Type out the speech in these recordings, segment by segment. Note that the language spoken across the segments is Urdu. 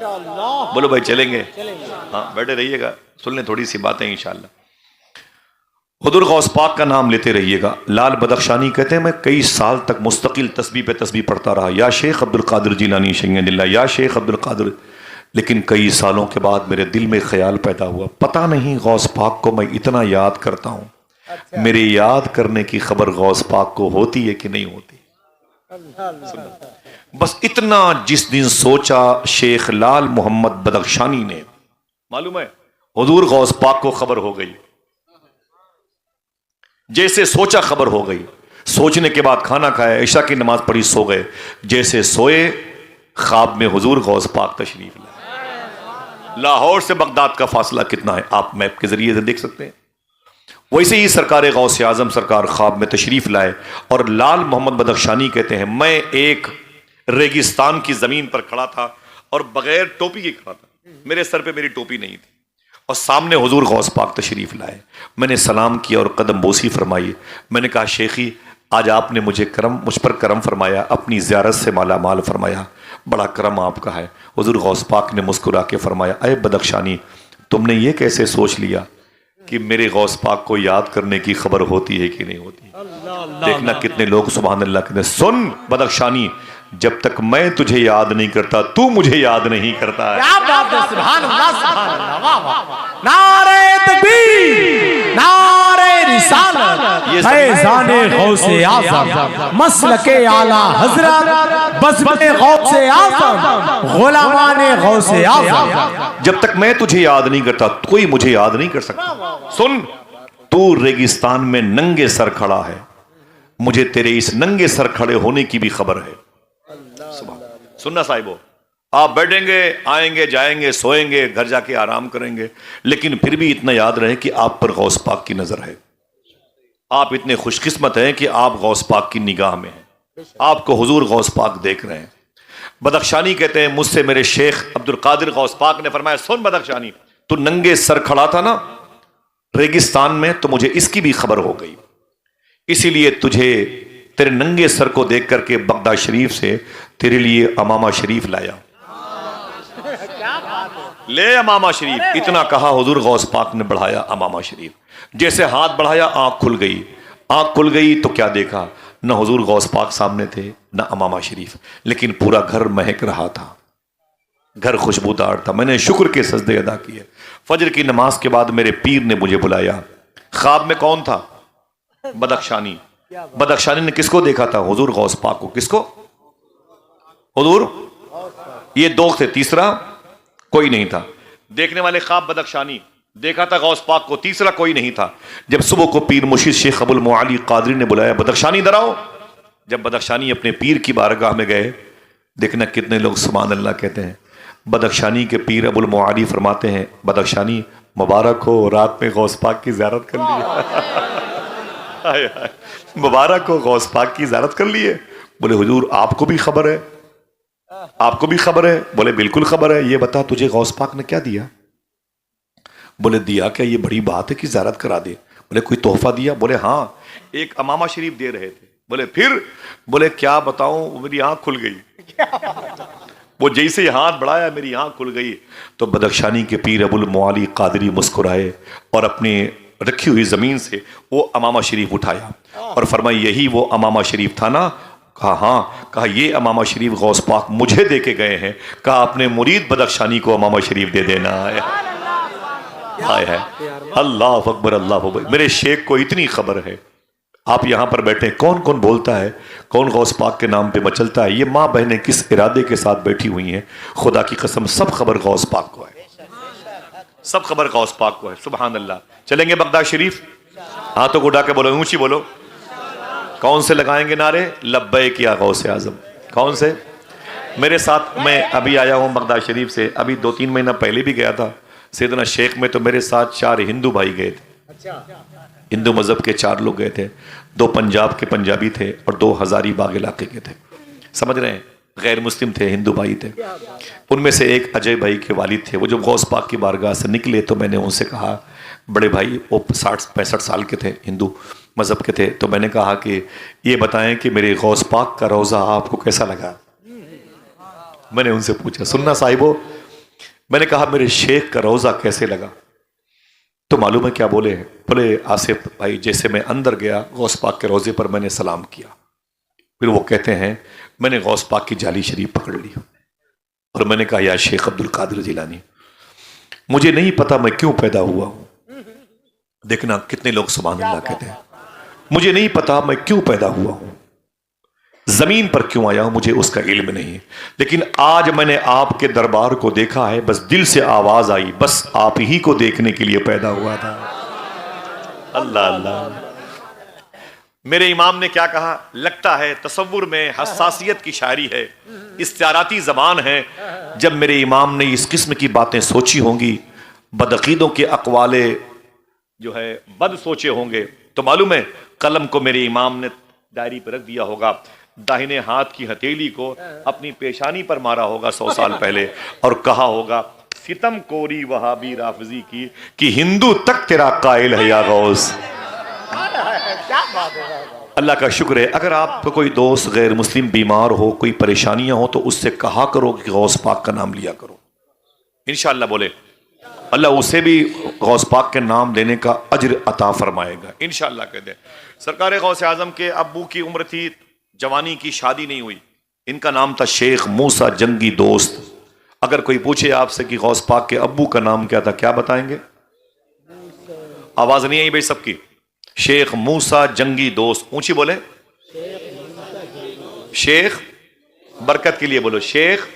بولو بھائی چلیں گے؟ ہاں بیٹھے رہیے گا، سن لیں تھوڑی سی باتیں انشاءاللہ۔ حضور غوث پاک کا نام لیتے رہیے گا۔ لال بدخشانی کہتے ہیں میں کئی سال تک مستقل تسبیح پہ تسبیح پڑھتا رہا، یا شیخ عبد القادر جیلانی شیخ اللہ، یا شیخ عبد القادر، لیکن کئی سالوں کے بعد میرے دل میں خیال پیدا ہوا، پتہ نہیں غوث پاک کو میں اتنا یاد کرتا ہوں، میرے یاد کرنے کی خبر غوث پاک کو ہوتی ہے کہ نہیں ہوتی؟ بس اتنا جس دن سوچا شیخ لال محمد بدخشانی نے، معلوم ہے حضور غوث پاک کو خبر ہو گئی، جیسے سوچا خبر ہو گئی، سوچنے کے بعد کھانا کھایا، عشاء کی نماز پڑھی، سو گئے، جیسے سوئے خواب میں حضور غوث پاک تشریف لائے۔ لاہور سے بغداد کا فاصلہ کتنا ہے آپ میپ کے ذریعے سے دیکھ سکتے ہیں۔ ویسے ہی سرکار غوث اعظم سرکار خواب میں تشریف لائے، اور لال محمد بدخشانی کہتے ہیں میں ایک ریگستان کی زمین پر کھڑا تھا اور بغیر ٹوپی کے کھڑا تھا، میرے سر پہ میری ٹوپی نہیں تھی، اور سامنے حضور غوث پاک تشریف لائے۔ میں نے سلام کیا اور قدم بوسی فرمائی، میں نے کہا شیخی آج آپ نے مجھ پر کرم فرمایا، اپنی زیارت سے مالا مال فرمایا، بڑا کرم آپ کا ہے۔ حضور غوث پاک نے مسکرا کے فرمایا اے بدخشانی تم نے یہ کیسے سوچ لیا کہ میرے غوث پاک کو یاد کرنے کی خبر ہوتی ہے کہ نہیں ہوتی؟ دیکھنا کتنے لوگ سبحان اللہ کہتے ہیں۔ سن بدخشانی، جب تک میں تجھے یاد نہیں کرتا تو مجھے یاد نہیں کرتا ہے۔ کیا بات ہے، سبحان اللہ سبحان اللہ، واہ واہ، نعرہ تکبیر، نعرہ رسالت، فیضان غوث اعظم، مسلک اعلی حضرت، بزم غوث اعظم، غلامان غوث اعظم۔ جب تک میں تجھے یاد نہیں کرتا کوئی مجھے یاد نہیں کر سکتا۔ سن، تو ریگستان میں ننگے سر کھڑا ہے، مجھے تیرے اس ننگے سر کھڑے ہونے کی بھی خبر ہے۔ سننا صاحبو، آپ بیٹھیں گے، آئیں گے، جائیں گے، سوئیں گے، گھر جا کے آرام کریں گے، لیکن پھر بھی اتنا یاد رہے کہ آپ پر غوث پاک کی نظر ہے۔ آپ اتنے خوش قسمت ہیں کہ آپ غوث پاک کی نگاہ میں ہیں، آپ کو حضور غوث پاک دیکھ رہے ہیں۔ بدخشانی کہتے ہیں مجھ سے میرے شیخ عبد القادر غوث پاک نے فرمایا سن بدخشانی، تو ننگے سر کھڑا تھا نا ریگستان میں، تو مجھے اس کی بھی خبر ہو گئی، اسی لیے تجھے تیرے ننگے سر کو دیکھ کر کے بغداد شریف سے تیرے لیے امامہ شریف لایا، لے امامہ شریف۔ اتنا کہا حضور غوث پاک نے بڑھایا امامہ شریف، جیسے ہاتھ بڑھایا آنکھ کھل گئی، آنکھ کھل گئی تو کیا دیکھا، نہ حضور غوث پاک سامنے تھے نہ امامہ شریف، لیکن پورا گھر مہک رہا تھا، گھر خوشبودار تھا۔ میں نے شکر کے سجدے ادا کیے۔ فجر کی نماز کے بعد میرے پیر نے مجھے بلایا، خواب میں کون تھا؟ بدخشانی۔ بدخشانی نے کس کو دیکھا تھا؟ حضور غوث پاک کو۔ کس کو؟ حضور، یہ دو تھے، تیسرا کوئی نہیں تھا۔ دیکھنے والے خواب بدخشانی، دیکھا تھا غوث پاک کو، تیسرا کوئی نہیں تھا۔ جب صبح کو پیر مرشد شیخ ابو المعالی قادری نے بلایا بدخشانی ادھر آؤ، جب بدخشانی اپنے پیر کی بارگاہ میں گئے، دیکھنا کتنے لوگ سبحان اللہ کہتے ہیں۔ بدخشانی کے پیر ابو المعالی فرماتے ہیں بدخشانی مبارک ہو، رات میں غوث پاک کی زیارت کر لی۔ مبارک ہو، غوث پاک کی زیارت کر لیے۔ بولے حضور آپ کو بھی خبر ہے؟ آپ کو بھی خبر ہے؟ بولے بالکل خبر ہے۔ یہ بتا تجھے غوث پاک نے کیا دیا؟ بولے دیا کیا؟ یہ بڑی بات ہے کہ زیارت کرا دے۔ بولے کوئی تحفہ دیا؟ بولے ہاں ایک امامہ شریف دے رہے تھے۔ بولے پھر؟ بولے کیا بتاؤں، میری آنکھ کھل گئی، وہ جیسے ہاتھ بڑھایا میری آنکھ کھل گئی۔ تو بدخشانی کے پیر ابو المعالی قادری مسکرائے اور اپنے رکھی ہوئی زمین سے وہ امامہ شریف اٹھایا اور فرمایا یہی وہ امامہ شریف تھا نا؟ کہا ہاں۔ کہا یہ امامہ شریف غوث پاک مجھے دے کے گئے ہیں، کہا اپنے مرید بدخشانی کو امامہ شریف دے دینا ہے۔ اللہ اکبر، اللہ اکبر۔ میرے شیخ کو اتنی خبر ہے، آپ یہاں پر بیٹھے، کون کون بولتا ہے، کون غوث پاک کے نام پہ مچلتا ہے، یہ ماں بہنیں کس ارادے کے ساتھ بیٹھی ہوئی ہیں، خدا کی قسم سب خبر غوث پاک کو ہے، سب خبر غوث پاک کو ہے۔ سبحان اللہ۔ چلیں گے بغداد شریف؟ ہاتھوں کو اٹھا کے بولو، اونچی بولو۔ کون سے لگائیں گے نعرے؟ لبیک یا غوث اعظم۔ کون سے؟ میرے ساتھ، میں ابھی آیا ہوں بغداد شریف سے، ابھی 2-3 مہینہ پہلے بھی گیا تھا سیدنا شیخ میں، تو میرے ساتھ 4 ہندو بھائی گئے تھے، ہندو مذہب کے 4 لوگ گئے تھے، 2 پنجاب کے پنجابی تھے اور 2 ہزاری باغ علاقے کے تھے، سمجھ رہے ہیں، غیر مسلم تھے، ہندو بھائی تھے۔ ان میں سے ایک اجے بھائی کے والد تھے، وہ جب غوث پاک کی بارگاہ سے نکلے تو میں نے ان سے کہا، بڑے بھائی وہ 60-65 سال کے تھے، ہندو مذہب کے تھے، تو میں نے کہا کہ یہ بتائیں کہ میرے غوث پاک کا روضہ آپ کو کیسا لگا؟ میں نے ان سے پوچھا، سننا صاحبو، میں نے کہا میرے شیخ کا روزہ کیسے لگا؟ تو معلوم ہے کیا بولے ہیں؟ بولے آصف بھائی جیسے میں اندر گیا غوث پاک کے روزے پر میں نے سلام کیا، پھر وہ کہتے ہیں میں نے غوث پاک کی جالی شریف پکڑ لی اور میں نے کہا یا شیخ عبد القادر جیلانی مجھے نہیں پتا میں کیوں پیدا ہوا ہوں. دیکھنا کتنے لوگ سبحان اللہ کہتے ہیں. مجھے نہیں پتا میں کیوں پیدا ہوا ہوں، زمین پر کیوں آیا ہوں، مجھے اس کا علم نہیں، لیکن آج میں نے آپ کے دربار کو دیکھا ہے، بس دل سے آواز آئی بس آپ ہی کو دیکھنے کے لیے پیدا ہوا تھا. اللہ اللہ. میرے امام نے کیا کہا؟ لگتا ہے تصور میں حساسیت کی شاعری ہے، استعاراتی زبان ہے. جب میرے امام نے اس قسم کی باتیں سوچی ہوں گی، بدعقیدوں کے اقوال جو ہے بد سوچے ہوں گے، تو معلوم ہے قلم کو میرے امام نے ڈائری پہ رکھ دیا ہوگا، داہنے ہاتھ کی ہتھیلی کو اپنی پیشانی پر مارا ہوگا 100 سال پہلے، اور کہا ہوگا ستم کوری وہابی رافضی کی کہ ہندو تک تیرا قائل ہے یا غوث. اللہ کا شکر ہے اگر آپ کو کوئی دوست غیر مسلم بیمار ہو، کوئی پریشانیاں ہو، تو اس سے کہا کرو کہ غوث پاک کا نام لیا کرو، انشاءاللہ بولے اللہ اسے بھی غوث پاک کے نام لینے کا اجر عطا فرمائے گا انشاءاللہ. کہہ دیں سرکار غوث اعظم کے ابو کی عمر تھی، جوانی کی، شادی نہیں ہوئی. ان کا نام تھا شیخ موسیٰ جنگی دوست. اگر کوئی پوچھے آپ سے کہ غوث پاک کے ابو کا نام کیا تھا، کیا بتائیں گے؟ آواز نہیں آئی بھائی سب کی؟ شیخ موسیٰ جنگی دوست. اونچی بولے، شیخ برکت کے لیے بولو شیخ.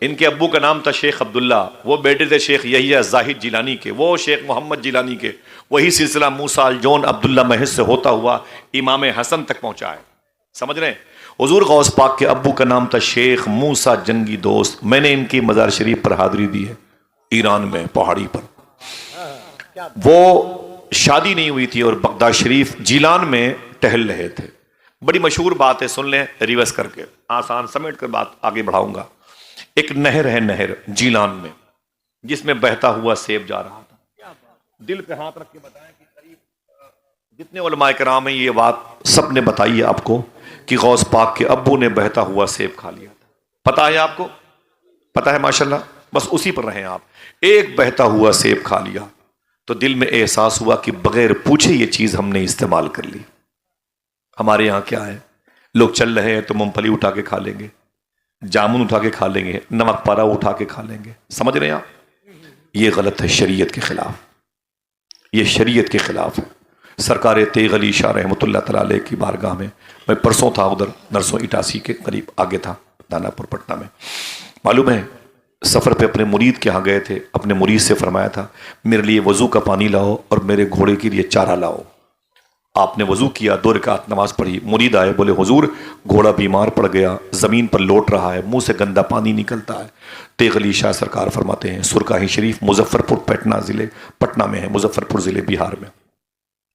ان کے ابو کا نام تھا شیخ عبداللہ، وہ بیٹے تھے شیخ یحییٰ زاہد جیلانی کے، وہ شیخ محمد جیلانی کے. وہی سلسلہ موسیٰ الجون عبداللہ محض سے ہوتا ہوا امام حسن تک پہنچا ہے. سمجھ رہے ہیں؟ حضور غوث پاک کے ابو کا نام تھا شیخ موسیٰ جنگی دوست. میں نے ان کی مزار شریف پر حاضری دی ہے، ایران میں پہاڑی پر. وہ شادی نہیں ہوئی تھی اور بغداد شریف جیلان میں ٹہل رہے تھے. بڑی مشہور بات ہے، سن لیں ریورس کر کے، آسان سمیٹ کر بات آگے بڑھاؤں گا. ایک نہر ہے، نہر جیلان میں، جس میں بہتا ہوا سیب جا رہا تھا. دل پہ ہاتھ رکھ کے بتائیں کہ قریب جتنے علماء کرام ہیں یہ بات سب نے بتائی ہے آپ کو کہ غوث پاک کے ابو نے بہتا ہوا سیب کھا لیا تھا. پتا ہے آپ کو؟ پتا ہے ماشاءاللہ، بس اسی پر رہیں آپ. ایک بہتا ہوا سیب کھا لیا تو دل میں احساس ہوا کہ بغیر پوچھے یہ چیز ہم نے استعمال کر لی. ہمارے یہاں کیا ہے، لوگ چل رہے ہیں تو مونگ پھلی اٹھا کے کھا لیں گے، جامن اٹھا کے کھا لیں گے، نمک پارا اٹھا کے کھا لیں گے. سمجھ رہے ہیں آپ؟ یہ غلط ہے، شریعت کے خلاف، یہ شریعت کے خلاف ہے. سرکار تیغ علی شاہ رحمۃ اللہ تعالی علیہ کی بارگاہ میں پرسوں تھا، ادھر 988 کے قریب آگے تھا، دانا پور پٹنہ میں. معلوم ہے سفر پہ اپنے مرید کے ہاں گئے تھے، اپنے مرید سے فرمایا تھا میرے لیے وضو کا پانی لاؤ اور میرے گھوڑے کے لیے چارہ لاؤ. آپ نے وضو کیا، 2 رکعت نماز پڑھی. مرید آئے، بولے حضور گھوڑا بیمار پڑ گیا، زمین پر لوٹ رہا ہے، منہ سے گندا پانی نکلتا ہے. تیغ علی شاہ سرکار فرماتے ہیں سرکاہی شریف مظفر پور پٹنہ میں ہے، مظفر پور ضلع بہار میں.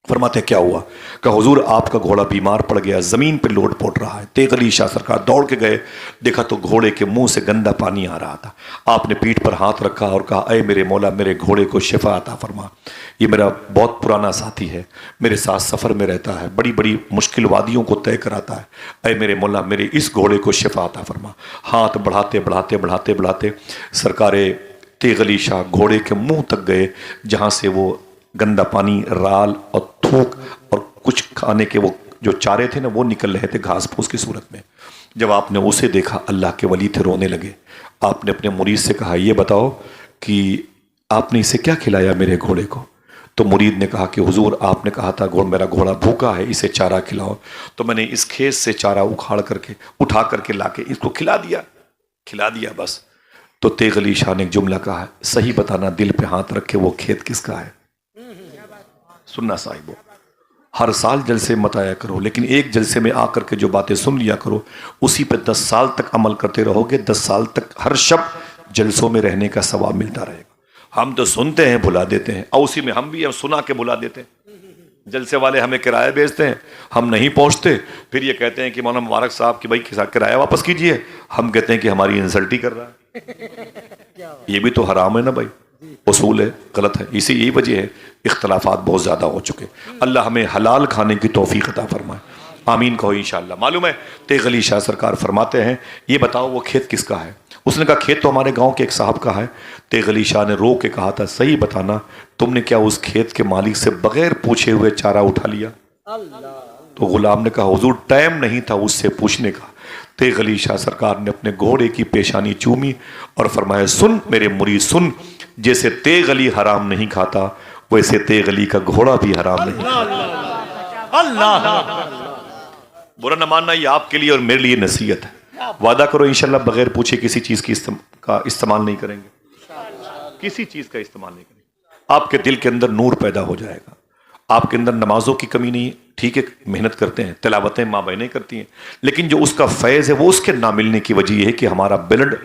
فرماتے کیا ہوا؟ کہ حضور آپ کا گھوڑا بیمار پڑ گیا، زمین پہ لوٹ پوٹ رہا ہے. تیغ علی شاہ سرکار دوڑ کے گئے، دیکھا تو گھوڑے کے منہ سے گندا پانی آ رہا تھا. آپ نے پیٹھ پر ہاتھ رکھا اور کہا اے میرے مولا میرے گھوڑے کو شفا عطا فرما، یہ میرا بہت پرانا ساتھی ہے، میرے ساتھ سفر میں رہتا ہے، بڑی بڑی مشکل وادیوں کو طے کراتا ہے، اے میرے مولا میرے اس گھوڑے کو شفا عطا فرما. ہاتھ بڑھاتے بڑھاتے بڑھاتے بڑھاتے سرکار تیغ علی شاہ گھوڑے کے منہ تک گئے جہاں سے وہ گندا پانی، رال اور تھوک اور کچھ کھانے کے وہ جو چارے تھے نا وہ نکل رہے تھے گھاس پھوس کی صورت میں. جب آپ نے اسے دیکھا اللہ کے ولی تھے، رونے لگے. آپ نے اپنے مرید سے کہا یہ بتاؤ کہ آپ نے اسے کیا کھلایا میرے گھوڑے کو؟ تو مرید نے کہا کہ حضور آپ نے کہا تھا میرا گھوڑا بھوکا ہے، اسے چارہ کھلاؤ، تو میں نے اس کھیت سے چارہ اٹھا کر کے لا کے اس کو کھلا دیا بس. تو تیغ علی شاہ نے ایک جملہ کہا ہے، صحیح بتانا دل پہ ہاتھ رکھ کے وہ کھیت کس کا ہے؟ سننا صاحبو، ہر سال جلسے مت آیا کرو، لیکن ایک جلسے میں آ کر کے جو باتیں سن لیا کرو اسی پہ 10 سال تک عمل کرتے رہو گے. 10 سال تک ہر شب جلسوں میں رہنے کا ثواب ملتا رہے گا. ہم تو سنتے ہیں بھلا دیتے ہیں، اور اسی میں ہم بھی سنا کے بھلا دیتے ہیں. جلسے والے ہمیں کرایہ بھیجتے ہیں، ہم نہیں پہنچتے، پھر یہ کہتے ہیں کہ مولانا مبارک صاحب کی بھائی کرایہ واپس کیجئے. ہم کہتے ہیں کہ ہماری انسلٹ ہی کر رہا ہے. یہ بھی تو حرام ہے نا بھائی، اصول ہے، غلط ہے. یہی وجہ ہے اختلافات بہت زیادہ ہو چکے. اللہ ہمیں حلال کھانے کی توفیق عطا فرمائے، آمین کہو انشاءاللہ. معلوم ہے تیغ علی شاہ سرکار فرماتے ہیں یہ بتاؤ وہ کھیت کس کا ہے؟ اس نے کہا کھیت تو ہمارے گاؤں کے ایک صاحب کا ہے. تیغ علی شاہ نے رو کے کہا تھا صحیح بتانا تم نے کیا اس کھیت کے مالک سے بغیر پوچھے ہوئے چارہ اٹھا لیا؟ تو غلام نے کہا حضور ٹائم نہیں تھا اس سے پوچھنے کا. تیغ علی شاہ سرکار نے اپنے گھوڑے کی پیشانی چومی اور فرمایا سن میرے مرید سن، جیسے تیغ علی حرام نہیں کھاتا ویسے تیغ علی کا گھوڑا بھی حرام نہیں کھاتا. اللہ برا نہ ماننا، یہ آپ کے لیے اور میرے لیے نصیحت ہے. وعدہ کرو انشاءاللہ بغیر پوچھے کسی چیز کا استعمال نہیں کریں گے، کسی چیز کا استعمال نہیں کریں گے. آپ کے دل کے اندر نور پیدا ہو جائے گا. آپ کے اندر نمازوں کی کمی نہیں، ٹھیک ہے محنت کرتے ہیں، تلاوتیں ماں بہنیں کرتی ہیں، لیکن جو اس کا فیض ہے وہ اس کے نہ ملنے کی وجہ یہ ہے کہ ہمارا بلڈ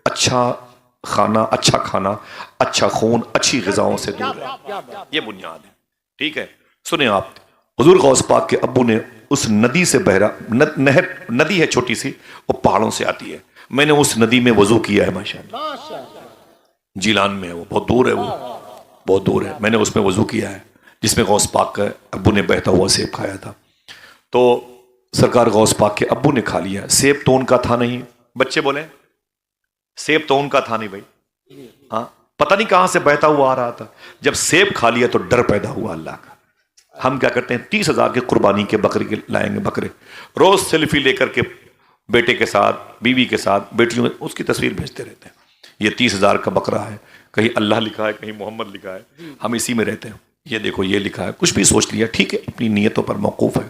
اچھا کھانا، اچھا خون، اچھی غذاؤں سے دور ہے. یہ بنیاد ہے. ٹھیک ہے سنیں آپ، حضور غوث پاک کے ابو نے اس ندی سے بہرا، نہر ندی ہے چھوٹی سی، وہ پہاڑوں سے آتی ہے. میں نے اس ندی میں وضو کیا ہے ماشاءاللہ. جیلان میں ہے، وہ بہت دور ہے، وہ بہت دور ہے. میں نے اس میں وضو کیا ہے جس میں غوث پاک کا ابو نے بہتا ہوا سیب کھایا تھا. تو سرکار غوث پاک کے ابو نے کھا لیا. سیب تو ان کا تھا نہیں. بچے بولیں سیب تو ان کا تھا نہیں بھائی. ہاں پتہ نہیں کہاں سے بہتا ہوا آ رہا تھا. جب سیب کھا لیا تو ڈر پیدا ہوا اللہ کا. ہم کیا کرتے ہیں 30,000 کے قربانی کے بکرے کے لائیں گے، بکرے روز سیلفی لے کر کے بیٹے کے ساتھ، بیوی کے ساتھ، بیٹیوں اس کی تصویر بھیجتے رہتے ہیں. یہ 30,000 کا بکرا ہے، کہیں اللہ لکھا ہے کہیں محمد لکھا ہے، ہم اسی میں رہتے ہیں. یہ دیکھو یہ لکھا ہے، کچھ بھی سوچ لیا، ٹھیک ہے اپنی نیتوں پر موقوف ہے.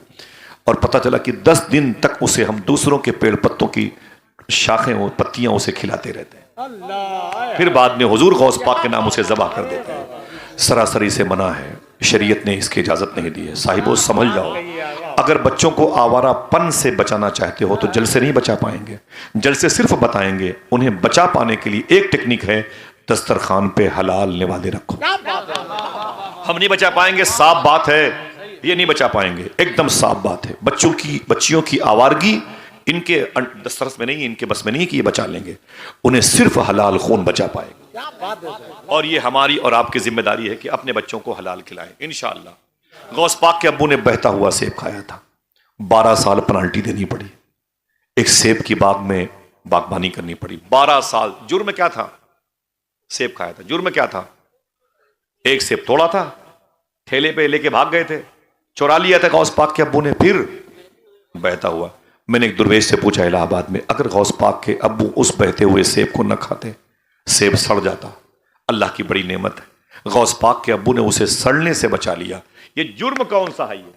اور پتہ چلا کہ 10 دن تک اسے ہم دوسروں کے پیڑ پتوں کی شاخیں اور پتیاں اسے کھلاتے رہتے ہیں. پھر بعد میں حضور غوث پاک کے نام اسے ذبح کر دیتے ہیں. سراسری سے منع ہے، شریعت نے اس کی اجازت نہیں دی ہے. صاحبو سمجھ جاؤ، اگر بچوں کو آوارہ پن سے بچانا چاہتے ہو تو جل سے نہیں بچا پائیں گے. جل سے صرف بتائیں گے. انہیں بچا پانے کے لیے ایک ٹیکنیک ہے، دسترخوان پہ حلال نوالے رکھو. ہم نہیں بچا پائیں گے، صاف بات ہے، یہ نہیں بچا پائیں گے، ایک دم صاف بات ہے. بچیوں کی آوارگی ان کے دسترس میں نہیں، ان کے بس میں نہیں کہ یہ بچا لیں گے. انہیں صرف حلال خون بچا پائے گا. اور یہ ہماری اور آپ کی ذمہ داری ہے کہ اپنے بچوں کو حلال کھلائیں انشاءاللہ. غوث پاک کے ابو نے بہتا ہوا سیب کھایا تھا. 12 سال پنالٹی دینی پڑی. ایک سیب کی باغ میں باغبانی کرنی پڑی. 12 سال. جرم کیا تھا؟ سیب کھایا تھا. جرم کیا تھا؟ ایک سیب توڑا تھا، ٹھیلے پہ لے کے بھاگ گئے تھے، چورا لیا تھا غوث پاک کے ابو نے. پھر بہتا ہوا. میں نے ایک درویش سے پوچھا الہ آباد میں، اگر غوث پاک کے ابو اس بہتے ہوئے سیب کو نہ کھاتے، سیب سڑ جاتا. اللہ کی بڑی نعمت ہے، غوث پاک کے ابو نے اسے سڑنے سے بچا لیا. یہ جرم کون سا ہے؟ یہ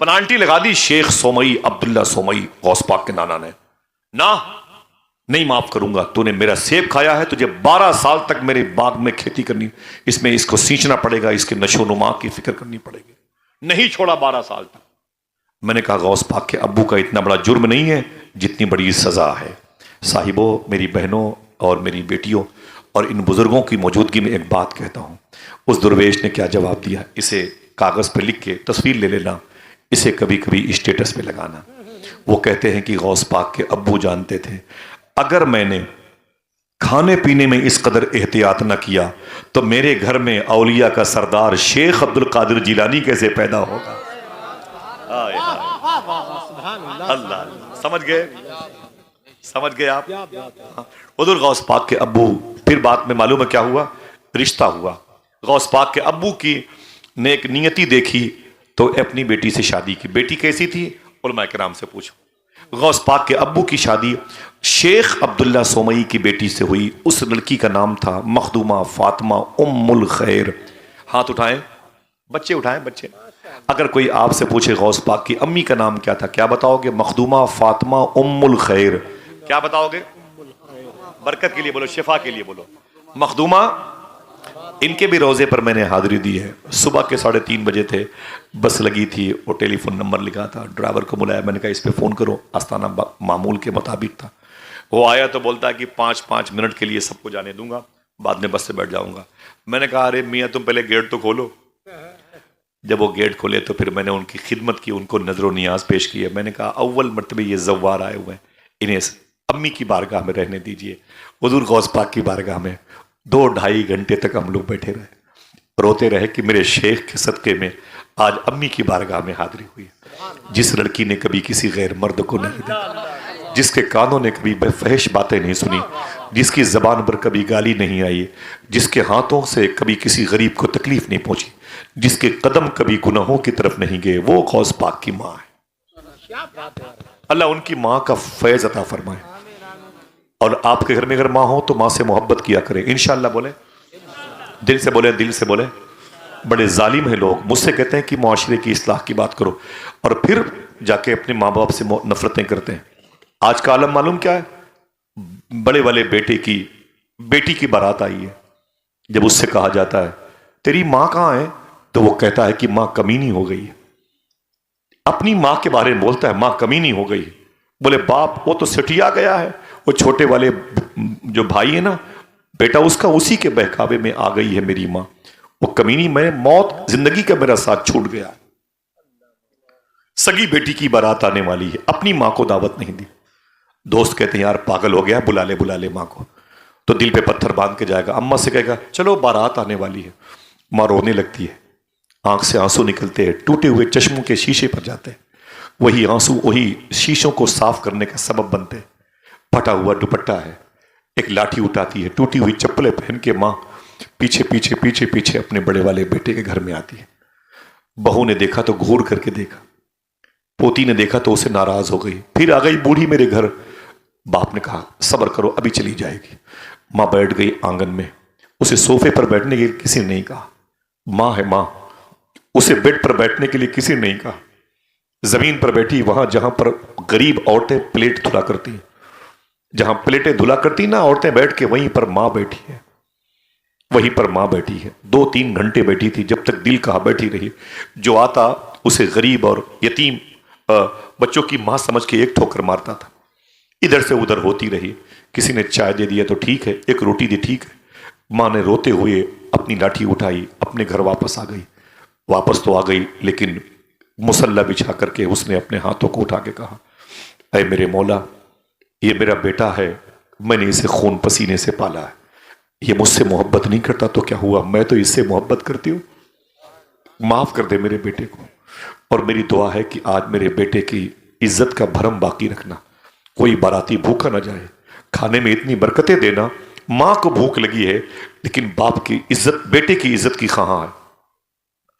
پنالٹی لگا دی شیخ سومئی، عبداللہ سومئی، غوث پاک کے نانا نے. نہ نہیں معاف کروں گا، تو نے میرا سیب کھایا ہے، تجھے 12 سال تک میرے باغ میں کھیتی کرنی، اس میں اس کو سینچنا پڑے گا، اس کے نشو و نما کی فکر کرنی پڑے گی. نہیں چھوڑا 12 سال تک. میں نے کہا غوث پاک کے ابو کا اتنا بڑا جرم نہیں ہے جتنی بڑی سزا ہے. صاحبوں، میری بہنوں اور میری بیٹیوں اور ان بزرگوں کی موجودگی میں ایک بات کہتا ہوں. اس درویش نے کیا جواب دیا، اسے کاغذ پہ لکھ کے تصویر لے لینا، اسے کبھی کبھی اسٹیٹس پہ لگانا. وہ کہتے ہیں کہ غوث پاک کے ابو جانتے تھے اگر میں نے کھانے پینے میں اس قدر احتیاط نہ کیا تو میرے گھر میں اولیاء کا سردار شیخ عبد القادر جیلانی کیسے پیدا ہوگا. اللہ سمجھ گئے، سمجھ گئے آپ. حضور غوث پاک کے ابو، پھر بات میں معلوم ہے کیا ہوا، رشتہ ہوا. غوث پاک کے ابو کی نے ایک نیتی دیکھی تو اپنی بیٹی سے شادی کی. بیٹی کیسی تھی؟ علماء کرام سے پوچھو. غوث پاک کے ابو کی شادی شیخ عبداللہ سومئی کی بیٹی سے ہوئی. اس لڑکی کا نام تھا مخدومہ فاطمہ ام الخیر. ہاتھ اٹھائیں بچے، اٹھائیں بچے. اگر کوئی آپ سے پوچھے غوث پاک کی امی کا نام کیا تھا، کیا بتاؤ گے؟ مخدومہ فاطمہ ام الخیر. کیا بتاؤ گے؟ برکت کے لیے بولو، شفا کے لیے بولو. مخدومہ. ان کے بھی روزے پر میں نے حاضری دی ہے. صبح کے 3:30 بجے تھے، بس لگی تھی، وہ ٹیلی فون نمبر لکھا تھا، ڈرائیور کو بلایا، میں نے کہا اس پہ فون کرو. آستانہ معمول کے مطابق تھا. وہ آیا تو بولتا ہے کہ 5 منٹ کے لیے سب کو جانے دوں گا، بعد میں بس سے بیٹھ جاؤں گا. میں نے کہا ارے میاں تم پہلے گیٹ تو کھولو. جب وہ گیٹ کھولے تو پھر میں نے ان کی خدمت کی، ان کو نظر و نیاز پیش کی ہے. میں نے کہا اول مرتبہ یہ زوار آئے ہوئے ہیں، انہیں امی کی بارگاہ میں رہنے دیجئے. حضور غوث پاک کی بارگاہ میں 2-2.5 گھنٹے تک ہم لوگ بیٹھے رہے، روتے رہے کہ میرے شیخ کے صدقے میں آج امی کی بارگاہ میں حاضری ہوئی. جس لڑکی نے کبھی کسی غیر مرد کو نہیں دیکھا، جس کے کانوں نے کبھی فحش باتیں نہیں سنی، جس کی زبان پر کبھی گالی نہیں آئی، جس کے ہاتھوں سے کبھی کسی غریب کو تکلیف نہیں پہنچی، جس کے قدم کبھی گناہوں کی طرف نہیں گئے، وہ غوث پاک کی ماں ہے۔ اللہ ان کی ماں کا فیض عطا فرمائے۔ اور آپ کے گھر میں اگر ماں ہو تو ماں سے محبت کیا کریں، انشاءاللہ بولیں، دل سے بولیں، دل سے بولیں۔ بڑے ظالم ہیں لوگ، مجھ سے کہتے ہیں کہ معاشرے کی اصلاح کی بات کرو، اور پھر جا کے اپنے ماں باپ سے نفرتیں کرتے ہیں۔ آج کا عالم معلوم کیا ہے؟ بڑے والے بیٹی کی بارات آئی ہے، جب اس سے کہا جاتا ہے تیری ماں کہاں ہے، تو وہ کہتا ہے کہ ماں کمینی ہو گئی ہے۔ اپنی ماں کے بارے میں بولتا ہے ماں کمینی ہو گئی۔ بولے باپ وہ تو سٹیا گیا ہے، وہ چھوٹے والے جو بھائی ہے نا، بیٹا اس کا اسی کے بہکاوے میں آ گئی ہے میری ماں، وہ کمینی، میں موت زندگی کا میرا ساتھ چھوٹ گیا۔ سگی بیٹی کی بارات آنے والی ہے، اپنی ماں کو دعوت نہیں دی۔ دوست کہتے ہیں یار پاگل ہو گیا، بلا لے ماں کو، تو دل پہ پتھر باندھ کے جائے گا، اماں سے کہے گا چلو بارات آنے والی ہے، ماں رونے لگتی ہے، آنکھ سے آنسو نکلتے ہیں، ٹوٹے ہوئے چشموں کے شیشے پر جاتے ہیں، وہی آنسو وہی شیشوں کو صاف کرنے کا سبب بنتے ہیں۔ پھٹا ہوا دوپٹہ ہے، ایک لاٹھی اٹھاتی ہے، ٹوٹی ہوئی چپلیں پہن کے ماں پیچھے اپنے بڑے والے بیٹے کے گھر میں آتی ہے۔ بہو نے دیکھا تو گھور کر کے دیکھا، پوتی نے دیکھا تو اسے ناراض ہو گئی، پھر آ گئی بوڑھی میرے گھر۔ باپ نے کہا صبر کرو ابھی چلی جائے گی۔ ماں بیٹھ گئی آنگن میں، اسے صوفے پر بیٹھنے کے لیے کسی نے نہیں کہا، ماں ہے ماں، اسے بیڈ پر بیٹھنے کے لیے کسی نے نہیں کہا۔ زمین پر بیٹھی، وہاں جہاں پر غریب عورتیں پلیٹ دھلا کرتی ہیں، جہاں پلیٹیں دھلا کرتی نا عورتیں بیٹھ کے، وہیں پر ماں بیٹھی ہے، وہیں پر ماں بیٹھی ہے۔ 2-3 گھنٹے بیٹھی تھی، جب تک دل کہا بیٹھی رہی۔ جو آتا اسے غریب اور یتیم بچوں کی ماں سمجھ کے ایک ٹھوکر مارتا تھا، ادھر سے ادھر ہوتی رہی۔ کسی نے چائے دے دیا تو ٹھیک ہے، ایک روٹی دی ٹھیک ہے۔ ماں نے روتے ہوئے اپنی لاٹھی اٹھائی، اپنے گھر واپس آ گئی۔ واپس تو آ گئی، لیکن مصلی بچھا کر کے اس نے اپنے ہاتھوں کو اٹھا کے کہا اے میرے مولا، یہ میرا بیٹا ہے، میں نے اسے خون پسینے سے پالا ہے، یہ مجھ سے محبت نہیں کرتا تو کیا ہوا، میں تو اس سے محبت کرتی ہوں، معاف کر دے میرے بیٹے کو۔ اور میری دعا ہے کہ آج میرے بیٹے کی عزت کا بھرم باقی رکھنا، کوئی باراتی بھوکا نہ جائے، کھانے میں اتنی برکتیں دینا۔ ماں کو بھوک لگی ہے لیکن باپ کی عزت، بیٹے کی عزت کی خواہاں ہے۔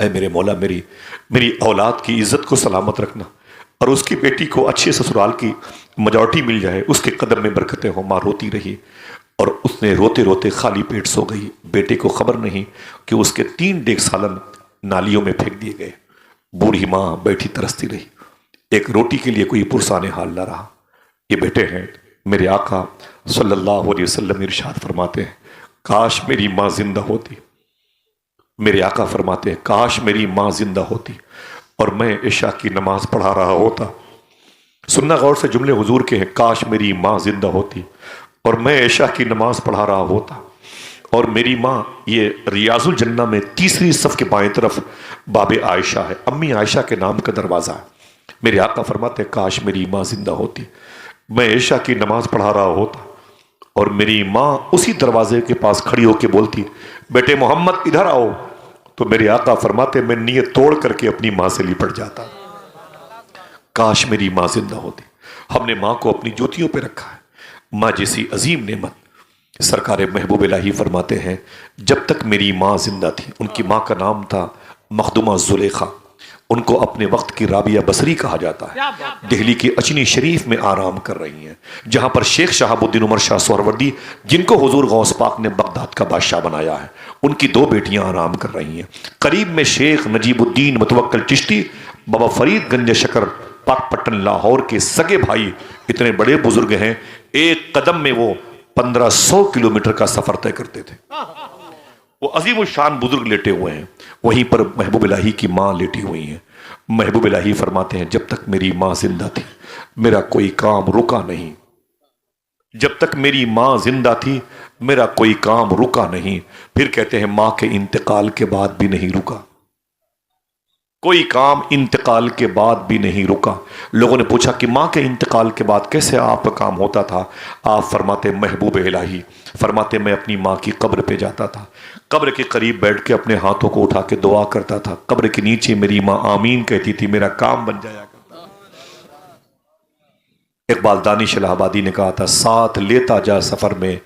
اے میرے مولا، میری اولاد کی عزت کو سلامت رکھنا، اور اس کی بیٹی کو اچھے سسرال کی میجورٹی مل جائے، اس کے قدم میں برکتیں ہوں۔ ماں روتی رہی، اور اس نے روتے روتے خالی پیٹ سو گئی۔ بیٹے کو خبر نہیں کہ اس کے 3 ڈیگ سالن نالیوں میں پھینک دیے گئے۔ بوڑھی ماں بیٹھی ترستی رہی، ایک روٹی کے لیے کوئی پرسان حال نہ رہا۔ یہ بیٹے ہیں، میرے آقا صلی اللہ علیہ وسلم ارشاد فرماتے ہیں کاش میری ماں زندہ ہوتی۔ میرے آقا فرماتے ہیں کاش میری ماں زندہ ہوتی اور میں عشاء کی نماز پڑھا رہا ہوتا۔ سننا غور سے، جملے حضور کے ہیں، کاش میری ماں زندہ ہوتی اور میں عشاء کی نماز پڑھا رہا ہوتا، اور میری ماں، یہ ریاض الجنہ میں 3 صف کے بائیں طرف باب عائشہ ہے، امی عائشہ کے نام کا دروازہ ہے۔ میرے آقا فرماتے ہیں کاش میری ماں زندہ ہوتی، میں عشاء کی نماز پڑھا رہا ہوتا اور میری ماں اسی دروازے کے پاس کھڑی ہو کے بولتی بیٹے محمد ادھر آؤ، تو میرے آقا فرماتے میں نیت توڑ کر کے اپنی ماں سے لپٹ جاتا۔ کاش میری ماں زندہ ہوتی۔ ہم نے ماں کو اپنی جوتیوں پہ رکھا ہے، ماں جیسی عظیم نعمت۔ سرکار محبوب الہی فرماتے ہیں جب تک میری ماں زندہ تھی، ان کی ماں کا نام تھا مخدومہ زلیخا، ان کو اپنے وقت کی رابعہ بصری کہا جاتا ہے، دہلی کی اچنی شریف میں آرام کر رہی ہیں، جہاں پر شیخ شہاب الدین عمر شاہ سہروردی، جن کو حضور غوث پاک نے بغداد کا بادشاہ بنایا ہے، ان کی 2 بیٹیاں آرام کر رہی ہیں۔ قریب میں شیخ نجیب الدین متوکل چشتی، بابا فرید گنج شکر پاک پٹن لاہور کے سگے بھائی، اتنے بڑے بزرگ ہیں، ایک قدم میں وہ 1500 کلومیٹر کا سفر طے کرتے تھے۔ وہ عظیم الشان بزرگ لیٹے ہوئے ہیں، وہیں پر محبوب الہی کی ماں لیٹی ہوئی ہیں۔ محبوب الہی فرماتے ہیں جب تک میری ماں زندہ تھی میرا کوئی کام رکا نہیں، جب تک میری ماں زندہ تھی میرا کوئی کام رکا نہیں۔ پھر کہتے ہیں ماں کے انتقال کے بعد بھی نہیں رکا، کوئی کام انتقال کے بعد بھی نہیں رکا۔ لوگوں نے پوچھا کہ ماں کے انتقال کے بعد کیسے آپ کا کام ہوتا تھا؟ آپ فرماتے محبوب الہی فرماتے میں اپنی ماں کی قبر پہ جاتا تھا، قبر کے قریب بیٹھ کے اپنے ہاتھوں کو اٹھا کے دعا کرتا تھا، قبر کے نیچے میری ماں آمین کہتی تھی، میرا کام بن جایا کرتا۔ اقبال دانش الہ آبادی نے کہا تھا ساتھ لیتا جا سفر میں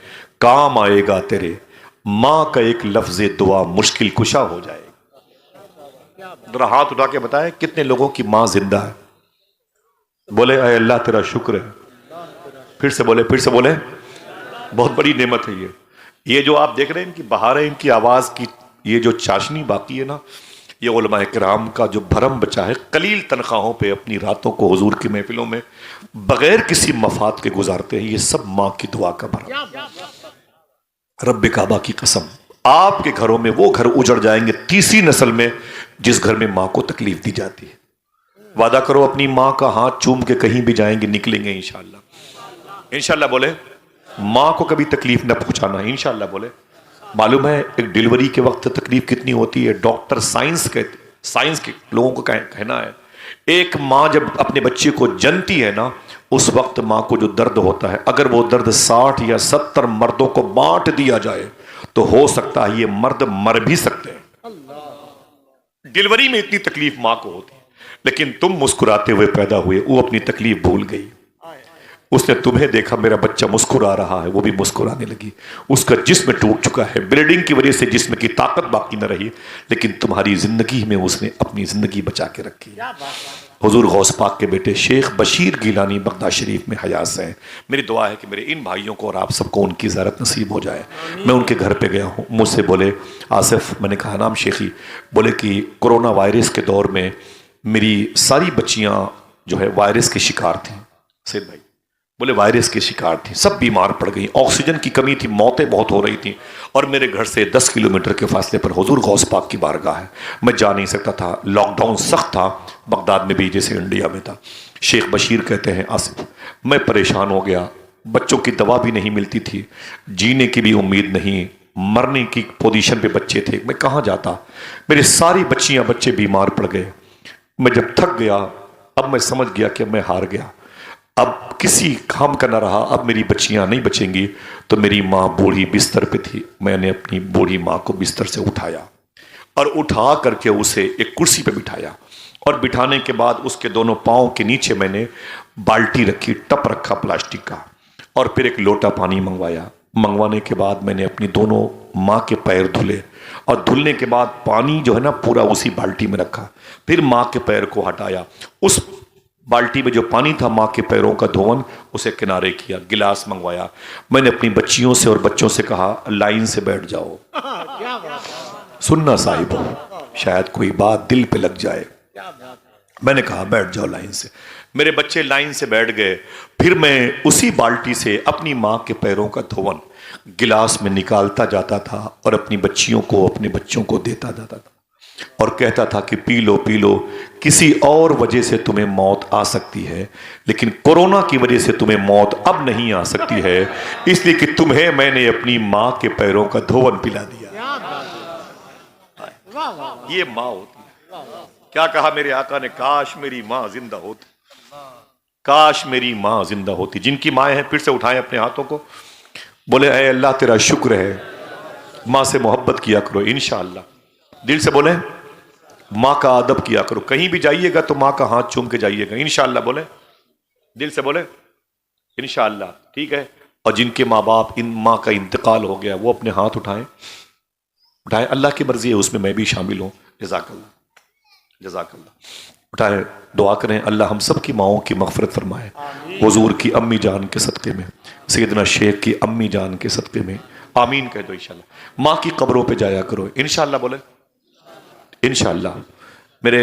کام آئے گا تیرے، ماں کا ایک لفظ دعا مشکل کشا ہو جائے گا۔ ذرا ہاتھ اٹھا کے بتائیں کتنے لوگوں کی ماں زندہ ہے؟ بولے اے اللہ تیرا شکر ہے۔ پھر سے بولے بہت بڑی نعمت ہے یہ جو آپ دیکھ رہے ہیں ان کی بہار ہے، ان کی آواز کی یہ جو چاشنی باقی ہے نا، یہ علماء کرام کا جو بھرم بچا ہے، قلیل تنخواہوں پہ اپنی راتوں کو حضور کی محفلوں میں بغیر کسی مفاد کے گزارتے ہیں، یہ سب ماں کی دعا کا بھرم۔ رب کعبہ کی قسم، آپ کے گھروں میں وہ گھر اجڑ جائیں گے تیسری نسل میں جس گھر میں ماں کو تکلیف دی جاتی ہے۔ وعدہ کرو اپنی ماں کا ہاتھ چوم کے کہیں بھی جائیں گے نکلیں گے انشاءاللہ۔ انشاءاللہ بولے ماں کو کبھی تکلیف نہ پہنچانا، انشاءاللہ بولے۔ معلوم ہے ایک ڈیلیوری کے وقت تکلیف کتنی ہوتی ہے؟ ڈاکٹر سائنس کے لوگوں کو کہنا ہے ایک ماں جب اپنے بچے کو جنتی ہے نا، اس وقت ماں کو جو درد ہوتا ہے، اگر وہ درد 60 یا 70 مردوں کو بانٹ دیا جائے تو ہو سکتا ہے یہ مرد مر بھی سکتے ہیں۔ ڈیلیوری میں اتنی تکلیف ماں کو ہوتی ہے، لیکن تم مسکراتے ہوئے پیدا ہوئے، وہ اپنی تکلیف بھول گئی۔ اس نے تمہیں دیکھا میرا بچہ مسکرا رہا ہے، وہ بھی مسکرانے لگی۔ اس کا جسم ٹوٹ چکا ہے، بلیڈنگ کی وجہ سے جسم کی طاقت باقی نہ رہی، لیکن تمہاری زندگی میں اس نے اپنی زندگی بچا کے رکھی۔ حضور غوث پاک کے بیٹے شیخ بشیر گیلانی بغداد شریف میں حیات سے ہیں۔ میری دعا ہے کہ میرے ان بھائیوں کو اور آپ سب کو ان کی زیارت نصیب ہو جائے۔ میں ان کے گھر پہ گیا ہوں، مجھ سے بولے آصف، میں نے کہا نام شیخی، بولے کہ کورونا وائرس کے دور میں میری ساری بچیاں جو ہے وائرس کے شکار تھیں۔ سید بھائی بولے وائرس کے شکار تھیں، سب بیمار پڑ گئیں، آکسیجن کی کمی تھی، موتیں بہت ہو رہی تھیں، اور میرے گھر سے 10 کلومیٹر کے فاصلے پر حضور غوث پاک کی بارگاہ ہے، میں جا نہیں سکتا تھا، لاک ڈاؤن سخت تھا بغداد میں بھی جیسے انڈیا میں تھا۔ شیخ بشیر کہتے ہیں آصف میں پریشان ہو گیا، بچوں کی دوا بھی نہیں ملتی تھی، جینے کی بھی امید نہیں، مرنے کی پوزیشن پہ بچے تھے، میں کہاں جاتا، میرے ساری بچے بیمار پڑ گئے۔ میں جب تھک گیا اب میں سمجھ گیا کہ میں ہار گیا، اب کسی کام کا نہ رہا، اب میری بچیاں نہیں بچیں گی، تو میری ماں بوڑھی بستر پہ تھی، میں نے اپنی بوڑھی ماں کو بستر سے اٹھایا اور اٹھا کر کے اسے ایک کرسی پہ بٹھایا، اور بٹھانے کے بعد اس کے دونوں پاؤں کے نیچے میں نے بالٹی رکھی، ٹپ رکھا پلاسٹک کا، اور پھر ایک لوٹا پانی منگوانے کے بعد میں نے اپنی دونوں ماں کے پیر دھلے، اور دھلنے کے بعد پانی جو ہے نا پورا اسی بالٹی میں رکھا، پھر ماں کے پیر کو ہٹایا، اس بالٹی میں جو پانی تھا ماں کے پیروں کا دھون اسے کنارے کیا، گلاس منگوایا، میں نے اپنی بچیوں سے اور بچوں سے کہا لائن سے بیٹھ جاؤ، سننا صاحب شاید کوئی بات دل پہ لگ جائے، میں نے کہا بیٹھ جاؤ لائن سے، میرے بچے لائن سے بیٹھ گئے، پھر میں اسی بالٹی سے اپنی ماں کے پیروں کا دھون گلاس میں نکالتا جاتا تھا اور اپنی بچیوں کو اپنے بچوں کو دیتا جاتا تھا اور کہتا تھا کہ پی لو پی لو، کسی اور وجہ سے تمہیں موت آ سکتی ہے لیکن کورونا کی وجہ سے تمہیں موت اب نہیں آ سکتی ہے، اس لیے کہ تمہیں میں نے اپنی ماں کے پیروں کا دھون پلا دیا۔ یہ ماں ہوتی ہے۔ کیا کہا میرے آقا نے؟ کاش میری ماں زندہ ہوتی، کاش میری ماں زندہ ہوتی۔ جن کی مائیں ہیں پھر سے اٹھائیں اپنے ہاتھوں کو، بولے اے اللہ تیرا شکر ہے، ماں سے محبت کیا کرو انشاءاللہ، دل سے بولیں ماں کا ادب کیا کرو، کہیں بھی جائیے گا تو ماں کا ہاتھ چوم کے جائیے گا انشاءاللہ، بولیں دل سے بولیں انشاءاللہ، ٹھیک ہے؟ اور جن کے ماں باپ ان ماں کا انتقال ہو گیا وہ اپنے ہاتھ اٹھائیں، اللہ کی مرضی ہے اس میں بھی شامل ہوں، جزاک اللہ جزاک اللہ، اٹھائیں، دعا کریں اللہ ہم سب کی ماؤں کی مغفرت فرمائے، حضور کی امی جان کے صدقے میں، سیدنا شیخ کی امی جان کے صدقے میں، آمین کہہ دو انشاءاللہ۔ ماں کی قبروں پہ جایا کرو انشاءاللہ، بولے انشاءاللہ۔ میرے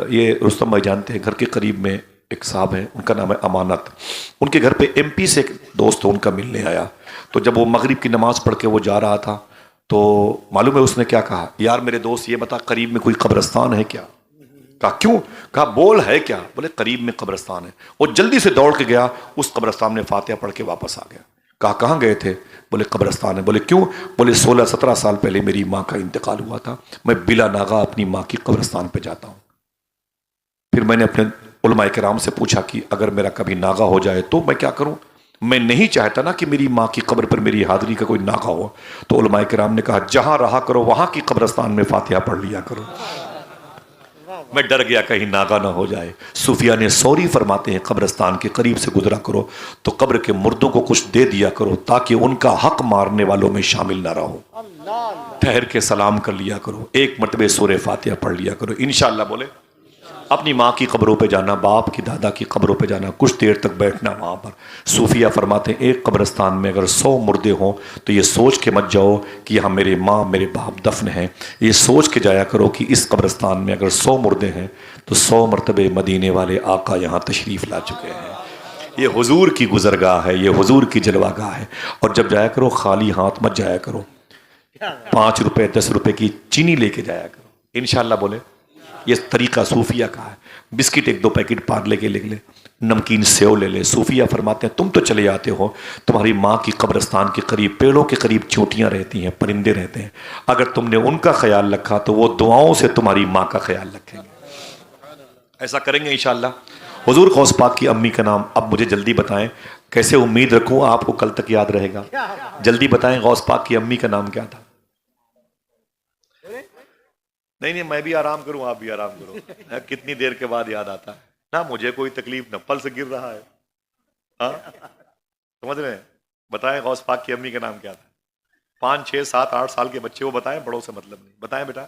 یہ رستم بھائی جانتے ہیں، گھر کے قریب میں ایک صاحب ہیں، ان کا نام ہے امانت، ان کے گھر پہ ایم پی سے ایک دوست ان کا ملنے آیا، تو جب وہ مغرب کی نماز پڑھ کے وہ جا رہا تھا تو معلوم ہے اس نے کیا کہا، یار میرے دوست یہ بتا قریب میں کوئی قبرستان ہے کیا؟ کہا کیوں؟ کہا بول ہے کیا؟ بولے قریب میں قبرستان ہے۔ وہ جلدی سے دوڑ کے گیا، اس قبرستان میں فاتحہ پڑھ کے واپس آ گیا۔ کہا کہاں گئے تھے؟ بولے قبرستان ہے۔ بولے کیوں؟ بولے 16-17 سال پہلے میری ماں کا انتقال ہوا تھا، میں بلا ناغہ اپنی ماں کی قبرستان پہ جاتا ہوں۔ پھر میں نے اپنے علماء کرام سے پوچھا کہ اگر میرا کبھی ناغہ ہو جائے تو میں کیا کروں؟ میں نہیں چاہتا نا کہ میری ماں کی قبر پر میری حاضری کا کوئی ناغہ ہو۔ تو علماء کرام نے کہا جہاں رہا کرو وہاں کی قبرستان میں فاتحہ پڑھ لیا کرو۔ میں ڈر گیا کہیں ناغہ نہ ہو جائے. صوفیہ نے سوری فرماتے ہیں قبرستان کے قریب سے گزرا کرو تو قبر کے مردوں کو کچھ دے دیا کرو تاکہ ان کا حق مارنے والوں میں شامل نہ رہو. ٹھہر کے سلام کر لیا کرو, ایک مرتبہ سورہ فاتحہ پڑھ لیا کرو. انشاءاللہ بولے. اپنی ماں کی قبروں پہ جانا, باپ کی دادا کی قبروں پہ جانا, کچھ دیر تک بیٹھنا وہاں پر. صوفیہ فرماتے ہیں ایک قبرستان میں اگر 100 مردے ہوں تو یہ سوچ کے مت جاؤ کہ یہاں میرے ماں میرے باپ دفن ہیں, یہ سوچ کے جایا کرو کہ اس قبرستان میں اگر 100 مردے ہیں تو 100 مرتبہ مدینے والے آقا یہاں تشریف لا چکے ہیں. یہ حضور کی گزرگاہ ہے, یہ حضور کی جلوہ گاہ ہے. اور جب جایا کرو خالی ہاتھ مت جایا کرو, 5 روپے 10 روپے کی چینی لے کے جایا کرو. انشاءاللہ بولے. یہ طریقہ صوفیہ کا ہے. بسکٹ 1-2 پیکٹ پارلے کے لے لے, نمکین سیو لے لے. صوفیہ فرماتے ہیں تم تو چلے آتے ہو, تمہاری ماں کی قبرستان کے قریب پیڑوں کے قریب چونٹیاں رہتی ہیں, پرندے رہتے ہیں. اگر تم نے ان کا خیال رکھا تو وہ دعاؤں سے تمہاری ماں کا خیال رکھیں گے. ایسا کریں گے انشاءاللہ. حضور غوث پاک کی امی کا نام اب مجھے جلدی بتائیں, کیسے امید رکھوں آپ کو کل تک یاد رہے گا. جلدی بتائیں غوث پاک کی امی کا نام کیا تھا. نہیں میں بھی آرام کروں آپ بھی آرام کرو. کتنی دیر کے بعد یاد آتا ہے نہ مجھے کوئی تکلیف, نہ پل سے گر رہا ہے. سمجھ رہے ہیں. بتائیں غوث پاک کی امی کا نام کیا تھا. 5 6 7 8 سال کے بچے وہ بتائیں, بڑوں سے مطلب نہیں. بتائیں بیٹا.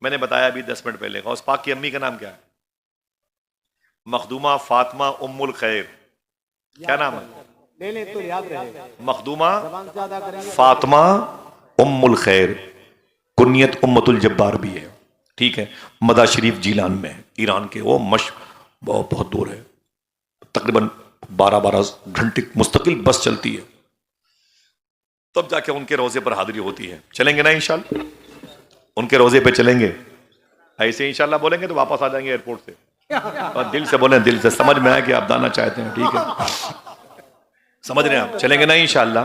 میں نے بتایا ابھی 10 منٹ پہلے. غوث پاک کی امی کا نام کیا ہے. مخدومہ فاطمہ ام الخیر. کیا نام ہے. مخدومہ فاطمہ ام الخیر, کنیت امت الجبار بھی ہے. ٹھیک ہے. مدہ شریف جیلان میں ایران کے, وہ بہت دور ہے, تقریباً 12 گھنٹے مستقل بس چلتی ہے, تب جا کے ان کے روزے پر حاضری ہوتی ہے. چلیں گے نا انشاءاللہ. ان کے روزے پہ چلیں گے. ایسے انشاءاللہ بولیں گے تو واپس آ جائیں گے ایئرپورٹ سے. اور دل سے بولیں, دل سے. سمجھ میں آیا کہ آپ دانا چاہتے ہیں. ٹھیک ہے, سمجھ رہے ہیں آپ. چلیں گے نا انشاءاللہ.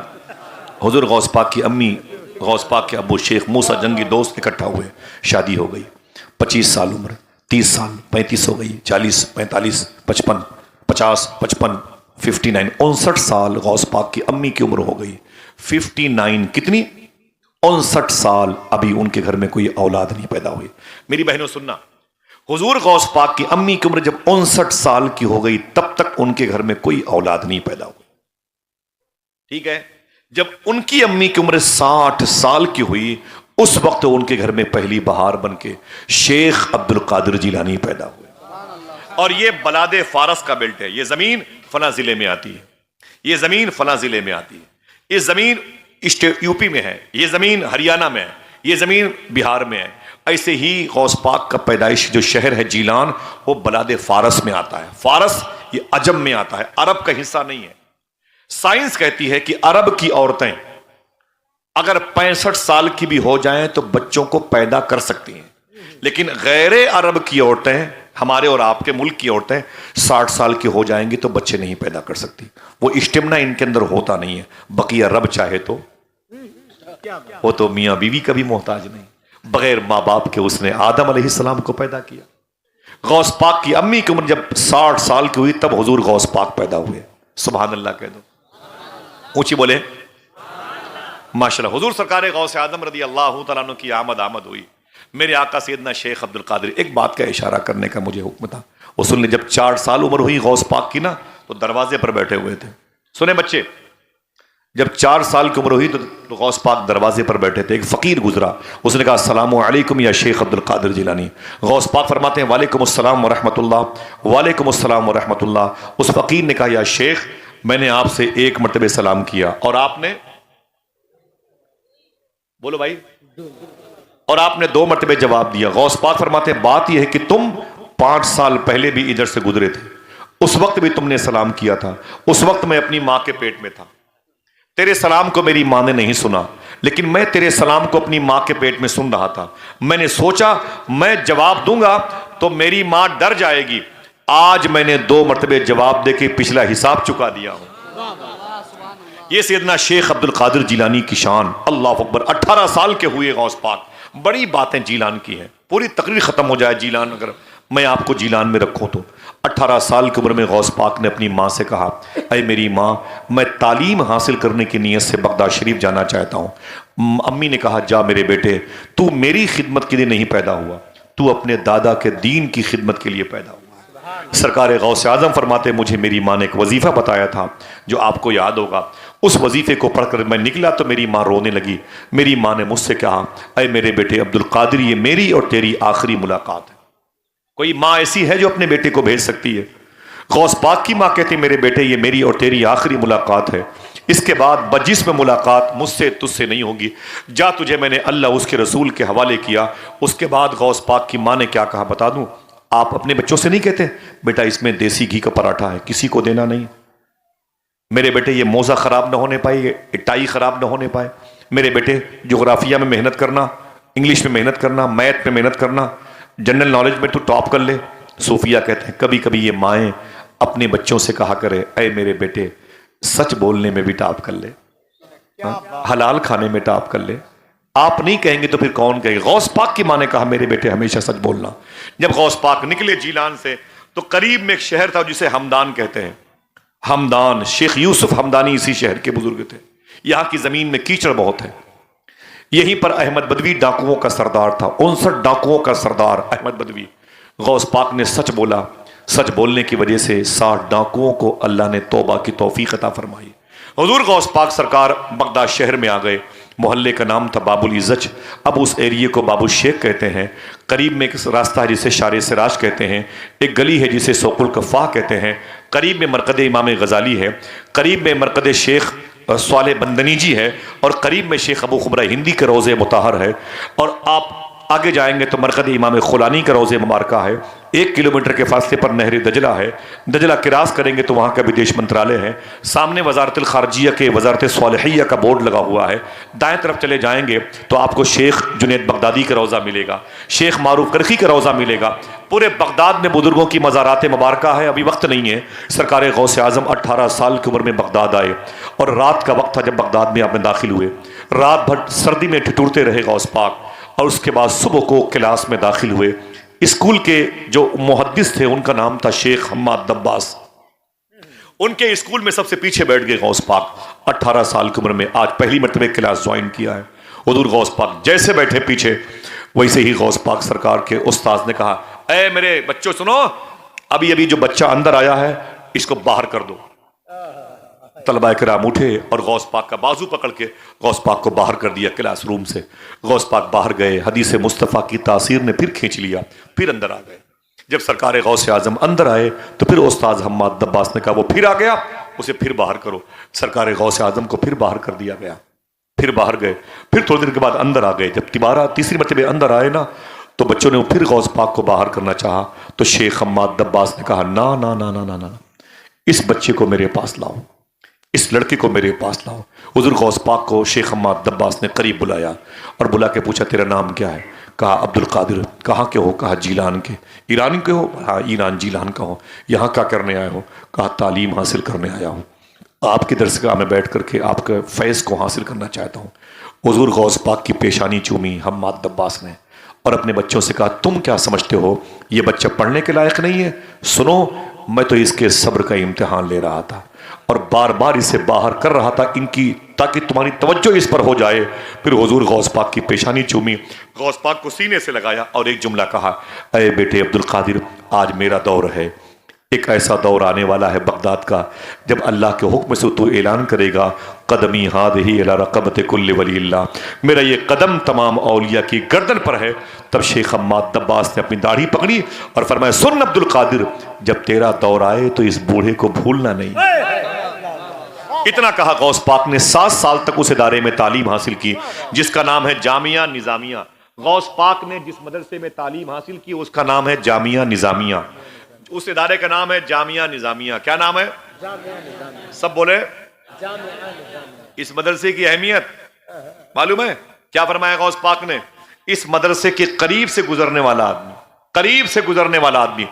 حضور غوث پاک کی امی, غوث پاک کے ابو شیخ موسیٰ جنگی دوست اکٹھا ہوئے. شادی ہو گئی. 25 سال عمر, 30 سال 35 ہو گئی, 40 45 55 50 55 59 59 سال غوث پاک کی امی کی عمر ہو گئی. 59 کتنی 59 سال ابھی ان کے گھر میں کوئی اولاد نہیں پیدا ہوئی. میری بہنوں سننا, حضور غوث پاک کی امی کی عمر جب 59 سال کی ہو گئی تب تک ان کے گھر میں کوئی اولاد نہیں پیدا ہوئی. ٹھیک ہے. جب ان کی امی کی عمر 60 سال کی ہوئی اس وقت ان کے گھر میں پہلی بہار بن کے شیخ عبد القادر جیلانی پیدا ہوئے. اور یہ بلاد فارس کا بیلٹ ہے. یہ زمین فلاں ضلع میں آتی ہے, یہ زمین فلاں ضلع میں آتی ہے, یہ زمین یو پی میں ہے, یہ زمین ہریانہ میں ہے, یہ زمین بہار میں ہے. ایسے ہی غوث پاک کا پیدائش جو شہر ہے جیلان, وہ بلاد فارس میں آتا ہے. فارس یہ عجم میں آتا ہے, عرب کا حصہ نہیں ہے. سائنس کہتی ہے کہ عرب کی عورتیں اگر 65 سال کی بھی ہو جائیں تو بچوں کو پیدا کر سکتی ہیں, لیکن غیر عرب کی عورتیں, ہمارے اور آپ کے ملک کی عورتیں 60 سال کی ہو جائیں گی تو بچے نہیں پیدا کر سکتی. وہ اسٹمنا ان کے اندر ہوتا نہیں ہے. بقیہ رب چاہے تو وہ تو میاں بیوی کا بھی محتاج نہیں. بغیر ماں باپ کے اس نے آدم علیہ السلام کو پیدا کیا. غوث پاک کی امی کی عمر جب 60 سال کی ہوئی تب حضور غوث پاک پیدا ہوئے. سبحان اللہ کہہ دو, اونچی بولے ماشاءاللہ. حضور سرکار غوث اعظم رضی اللہ تعالیٰ عنہ کی آمد ہوئی. میرے آقا سیدنا شیخ عبد القادر, ایک بات کا اشارہ کرنے کا مجھے حکم تھا. وہ سن لیں, جب 4 سال عمر ہوئی غوث پاک کی نا تو دروازے پر بیٹھے ہوئے تھے. سنیں بچے, جب 4 سال کی عمر ہوئی تو غوث پاک دروازے پر بیٹھے تھے. ایک فقیر گزرا, اس نے کہا السلام علیکم یا شیخ عبد القادر جیلانی. غوث پاک فرماتے ہیں وعلیکم السلام ورحمۃ اللہ, وعلیکم السلام ورحمۃ اللہ. اس فقیر نے کہا یا شیخ میں نے آپ سے 1 مرتبہ سلام کیا اور آپ نے, بولو بھائی, اور آپ نے 2 مرتبہ جواب دیا. غوث پاک فرماتے ہیں بات یہ ہے کہ تم 5 سال پہلے بھی ادھر سے گزرے تھے, اس وقت بھی تم نے سلام کیا تھا. اس وقت میں اپنی ماں کے پیٹ میں تھا. تیرے سلام کو میری ماں نے نہیں سنا, لیکن میں تیرے سلام کو اپنی ماں کے پیٹ میں سن رہا تھا. میں نے سوچا میں جواب دوں گا تو میری ماں ڈر جائے گی. آج میں نے 2 مرتبہ جواب دے کے پچھلا حساب چکا دیا ہوں. یہ سیدنا شیخ عبد القادر جیلانی کی شان. اللہ اکبر. 18 سال کے ہوئے غوث پاک. بڑی باتیں جیلان کی ہیں, پوری تقریر ختم ہو جائے جیلان اگر میں آپ کو جیلان میں رکھوں تو. 18 سال کی عمر میں غوث پاک نے اپنی ماں سے کہا اے میری ماں, میں تعلیم حاصل کرنے کی نیت سے بغداد شریف جانا چاہتا ہوں. امی نے کہا جا میرے بیٹے, تو میری خدمت کے لیے نہیں پیدا ہوا, تو اپنے دادا کے دین کی خدمت کے لیے پیدا ہوا ہے۔ سرکار غوث اعظم فرماتے مجھے میری ماں نے ایک وظیفہ بتایا تھا جو آپ کو یاد ہوگا، اس وظیفے کو پڑھ کر میں نکلا تو میری ماں رونے لگی۔ میری ماں نے مجھ سے کہا اے میرے بیٹے عبد القادر، یہ میری اور تیری آخری ملاقات ہے۔ کوئی ماں ایسی ہے جو اپنے بیٹے کو بھیج سکتی ہے؟ غوث پاک کی ماں کہتی میرے بیٹے یہ میری اور تیری آخری ملاقات ہے، اس کے بعد بجسم ملاقات مجھ سے تجھ سے نہیں ہوگی، جا تجھے میں نے اللہ اس کے رسول کے حوالے کیا۔ اس کے بعد غوث پاک کی ماں نے کیا کہا بتا دوں؟ آپ اپنے بچوں سے نہیں کہتے بیٹا اس میں دیسی گھی کا پراٹھا ہے، کسی کو دینا نہیں، میرے بیٹے یہ موزہ خراب نہ ہونے پائے، یہ ٹائی خراب نہ ہونے پائے، میرے بیٹے جغرافیہ میں محنت کرنا، انگلش میں محنت کرنا، میتھ میں محنت کرنا، جنرل نالج میں تو ٹاپ کر لے۔ صوفیہ کہتے ہیں کبھی کبھی یہ مائیں اپنے بچوں سے کہا کرے اے میرے بیٹے سچ بولنے میں بھی ٹاپ کر لے، حلال کھانے میں ٹاپ کر لے۔ آپ نہیں کہیں گے تو پھر کون کہے گا؟ غوث پاک کی ماں نے کہا میرے بیٹے ہمیشہ سچ بولنا۔ جب غوث پاک نکلے جیلان سے تو قریب میں ایک شہر تھا جسے ہمدان کہتے ہیں، ہمدان، شیخ یوسف ہمدانی اسی شہر کے بزرگ تھے۔ یہاں کی زمین میں کیچڑ بہت ہے، یہیں پر احمد بدوی ڈاکوؤں کا سردار تھا، 59 ڈاکوؤں کا سردار احمد بدوی۔ غوث پاک نے سچ بولا، سچ بولنے کی وجہ سے 60 ڈاکوؤں کو اللہ نے توبہ کی توفیق عطا فرمائی۔ حضور غوث پاک سرکار بغداد شہر میں آ گئے، محلے کا نام تھا باب العزج، اب اس ایریے کو باب الشیخ کہتے ہیں۔ قریب میں ایک راستہ ہے جسے شار سراج کہتے ہیں، ایک گلی ہے جسے سوق الکفاح کہتے ہیں، قریب میں مرقد امام غزالی ہے، قریب میں مرقد شیخ صالح بندنی جی ہے، اور قریب میں شیخ ابو خبرہ ہندی کے روضے مطہر ہے، اور آپ آگے جائیں گے تو مرقد امام خولانی کا روضے مبارکہ ہے۔ 1 کلومیٹر کے فاصلے پر نہر دجلہ ہے، دجلہ کراس کریں گے تو وہاں کا بدیش منترالے ہے، سامنے وزارت الخارجیہ کے وزارت صالحیہ کا بورڈ لگا ہوا ہے۔ دائیں طرف چلے جائیں گے تو آپ کو شیخ جنید بغدادی کا روضہ ملے گا، شیخ معروف کرخی کا روضہ ملے گا۔ پورے بغداد میں بزرگوں کی مزارات مبارکہ ہے۔ ابھی وقت نہیں ہے، سرکار غوث اعظم 18 سال کی عمر میں بغداد آئے، اور رات کا وقت تھا جب بغداد میں آپ میں داخل ہوئے۔ رات بھر سردی میں ٹھٹورتے رہے غوث پاک، اور اس کے بعد صبح کو کلاس میں داخل ہوئے۔ اسکول کے جو محدث تھے ان کا نام تھا شیخ حماد دباس، ان کے اسکول میں سب سے پیچھے بیٹھ گئے غوث پاک۔ 18 سال کی عمر میں آج پہلی مرتبہ کلاس جوائن کیا ہے۔ حضور غوث پاک جیسے بیٹھے پیچھے، ویسے ہی غوث پاک سرکار کے استاذ نے کہا اے میرے بچوں سنو، ابھی جو بچہ اندر آیا ہے اس کو باہر کر دو۔ طلبہ کرام اٹھے اور غوث پاک کا بازو پکڑ کے غوث پاک کو باہر کر دیا کلاس روم سے۔ غوث پاک باہر گئے، حدیث مصطفیٰ کی تاثیر نے پھر کھینچ لیا، پھر اندر آ گئے۔ جب سرکار غوث اعظم اندر آئے تو پھر استاذ حماد دباس نے کہا وہ پھر آ گیا، اسے پھر باہر کرو۔ سرکار غوث اعظم کو پھر باہر کر دیا گیا، پھر باہر گئے، پھر تھوڑی دیر کے بعد اندر آ گئے۔ جب تیسری مرتبہ اندر آئے نا تو بچوں نے پھر غوث پاک کو باہر کرنا چاہا، تو شیخ حماد دباس نے کہا نا نا نا نا نا نا، اس بچے کو میرے پاس لاؤ، اس لڑکے کو میرے پاس لاؤ۔ حضور غوث پاک کو شیخ حماد دباس نے قریب بلایا اور بلا کے پوچھا تیرا نام کیا ہے؟ کہا عبد القادر۔ کہاں کے ہو؟ کہا جیلان کے۔ ایران کے ہو؟ ہاں ایران جیلان کا ہو۔ یہاں کیا کرنے آئے ہو؟ کہا تعلیم حاصل کرنے آیا ہوں، آپ کی درسگاہ میں بیٹھ کر کے آپ کے فیض کو حاصل کرنا چاہتا ہوں۔ حضور غوث پاک کی پیشانی چومی حماد دباس نے اور اپنے بچوں سے کہا تم کیا سمجھتے ہو یہ بچہ پڑھنے کے لائق نہیں ہے؟ سنو، میں تو اس کے صبر کا امتحان لے رہا تھا اور بار بار اسے باہر کر رہا تھا ان کی، تاکہ تمہاری توجہ اس پر ہو جائے۔ پھر حضور غوث پاک کی پیشانی چومی، غوث پاک کو سینے سے لگایا اور ایک جملہ کہا اے بیٹے عبد القادر، آج میرا دور ہے، ایک ایسا دور آنے والا ہے بغداد کا جب اللہ کے حکم سے تو اعلان کرے گا قدمی ہادہی الی رقبۃ کل ولی اللہ، میرا یہ قدم تمام اولیاء کی گردن پر ہے۔ تب شیخ حماد دباس نے اپنی داڑھی پکڑی اور فرمایا سن عبد القادر، جب تیرا دور آئے تو اس بوڑھے کو بھولنا نہیں۔ اتنا کہا غوث پاک نے 7 سال تک اس ادارے میں تعلیم حاصل کی جس کا نام ہے جامعہ نظامیہ۔ غوث پاک نے جس مدرسے میں تعلیم حاصل کی اس کا نام ہے جامعہ نظامیہ، اس ادارے کا نام ہے جامعہ نظامیہ۔ کیا نام ہے؟ سب بولے اس مدرسے کی اہمیت معلوم ہے؟ کیا فرمایا غوث پاک نے؟ اس مدرسے کے قریب سے گزرنے والا آدمی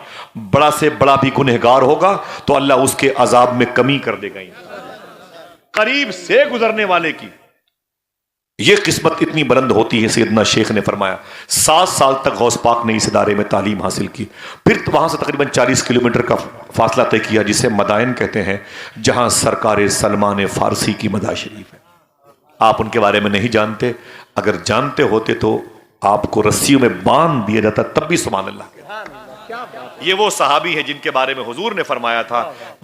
بڑا سے بڑا بھی گنہگار ہوگا تو اللہ اس کے عذاب میں کمی کر دے گا۔ قریب سے گزرنے والے کی یہ قسمت اتنی بلند ہوتی ہے، سیدنا شیخ نے فرمایا۔ 7 سال تک غوث پاک نے اس ادارے میں تعلیم حاصل کی، پھر وہاں سے تقریباً 40 کلومیٹر کا فاصلہ طے کیا جسے مدائن کہتے ہیں، جہاں سرکار سلمان فارسی کی مداح شریف ہے۔ آپ ان کے بارے میں نہیں جانتے، اگر جانتے ہوتے تو آپ کو رسیوں میں باندھ دیا جاتا تب بھی سبحان اللہ کہتے۔ یہ وہ صحابی ہیں جن کے بارے میں حضور نے فرمایا تھا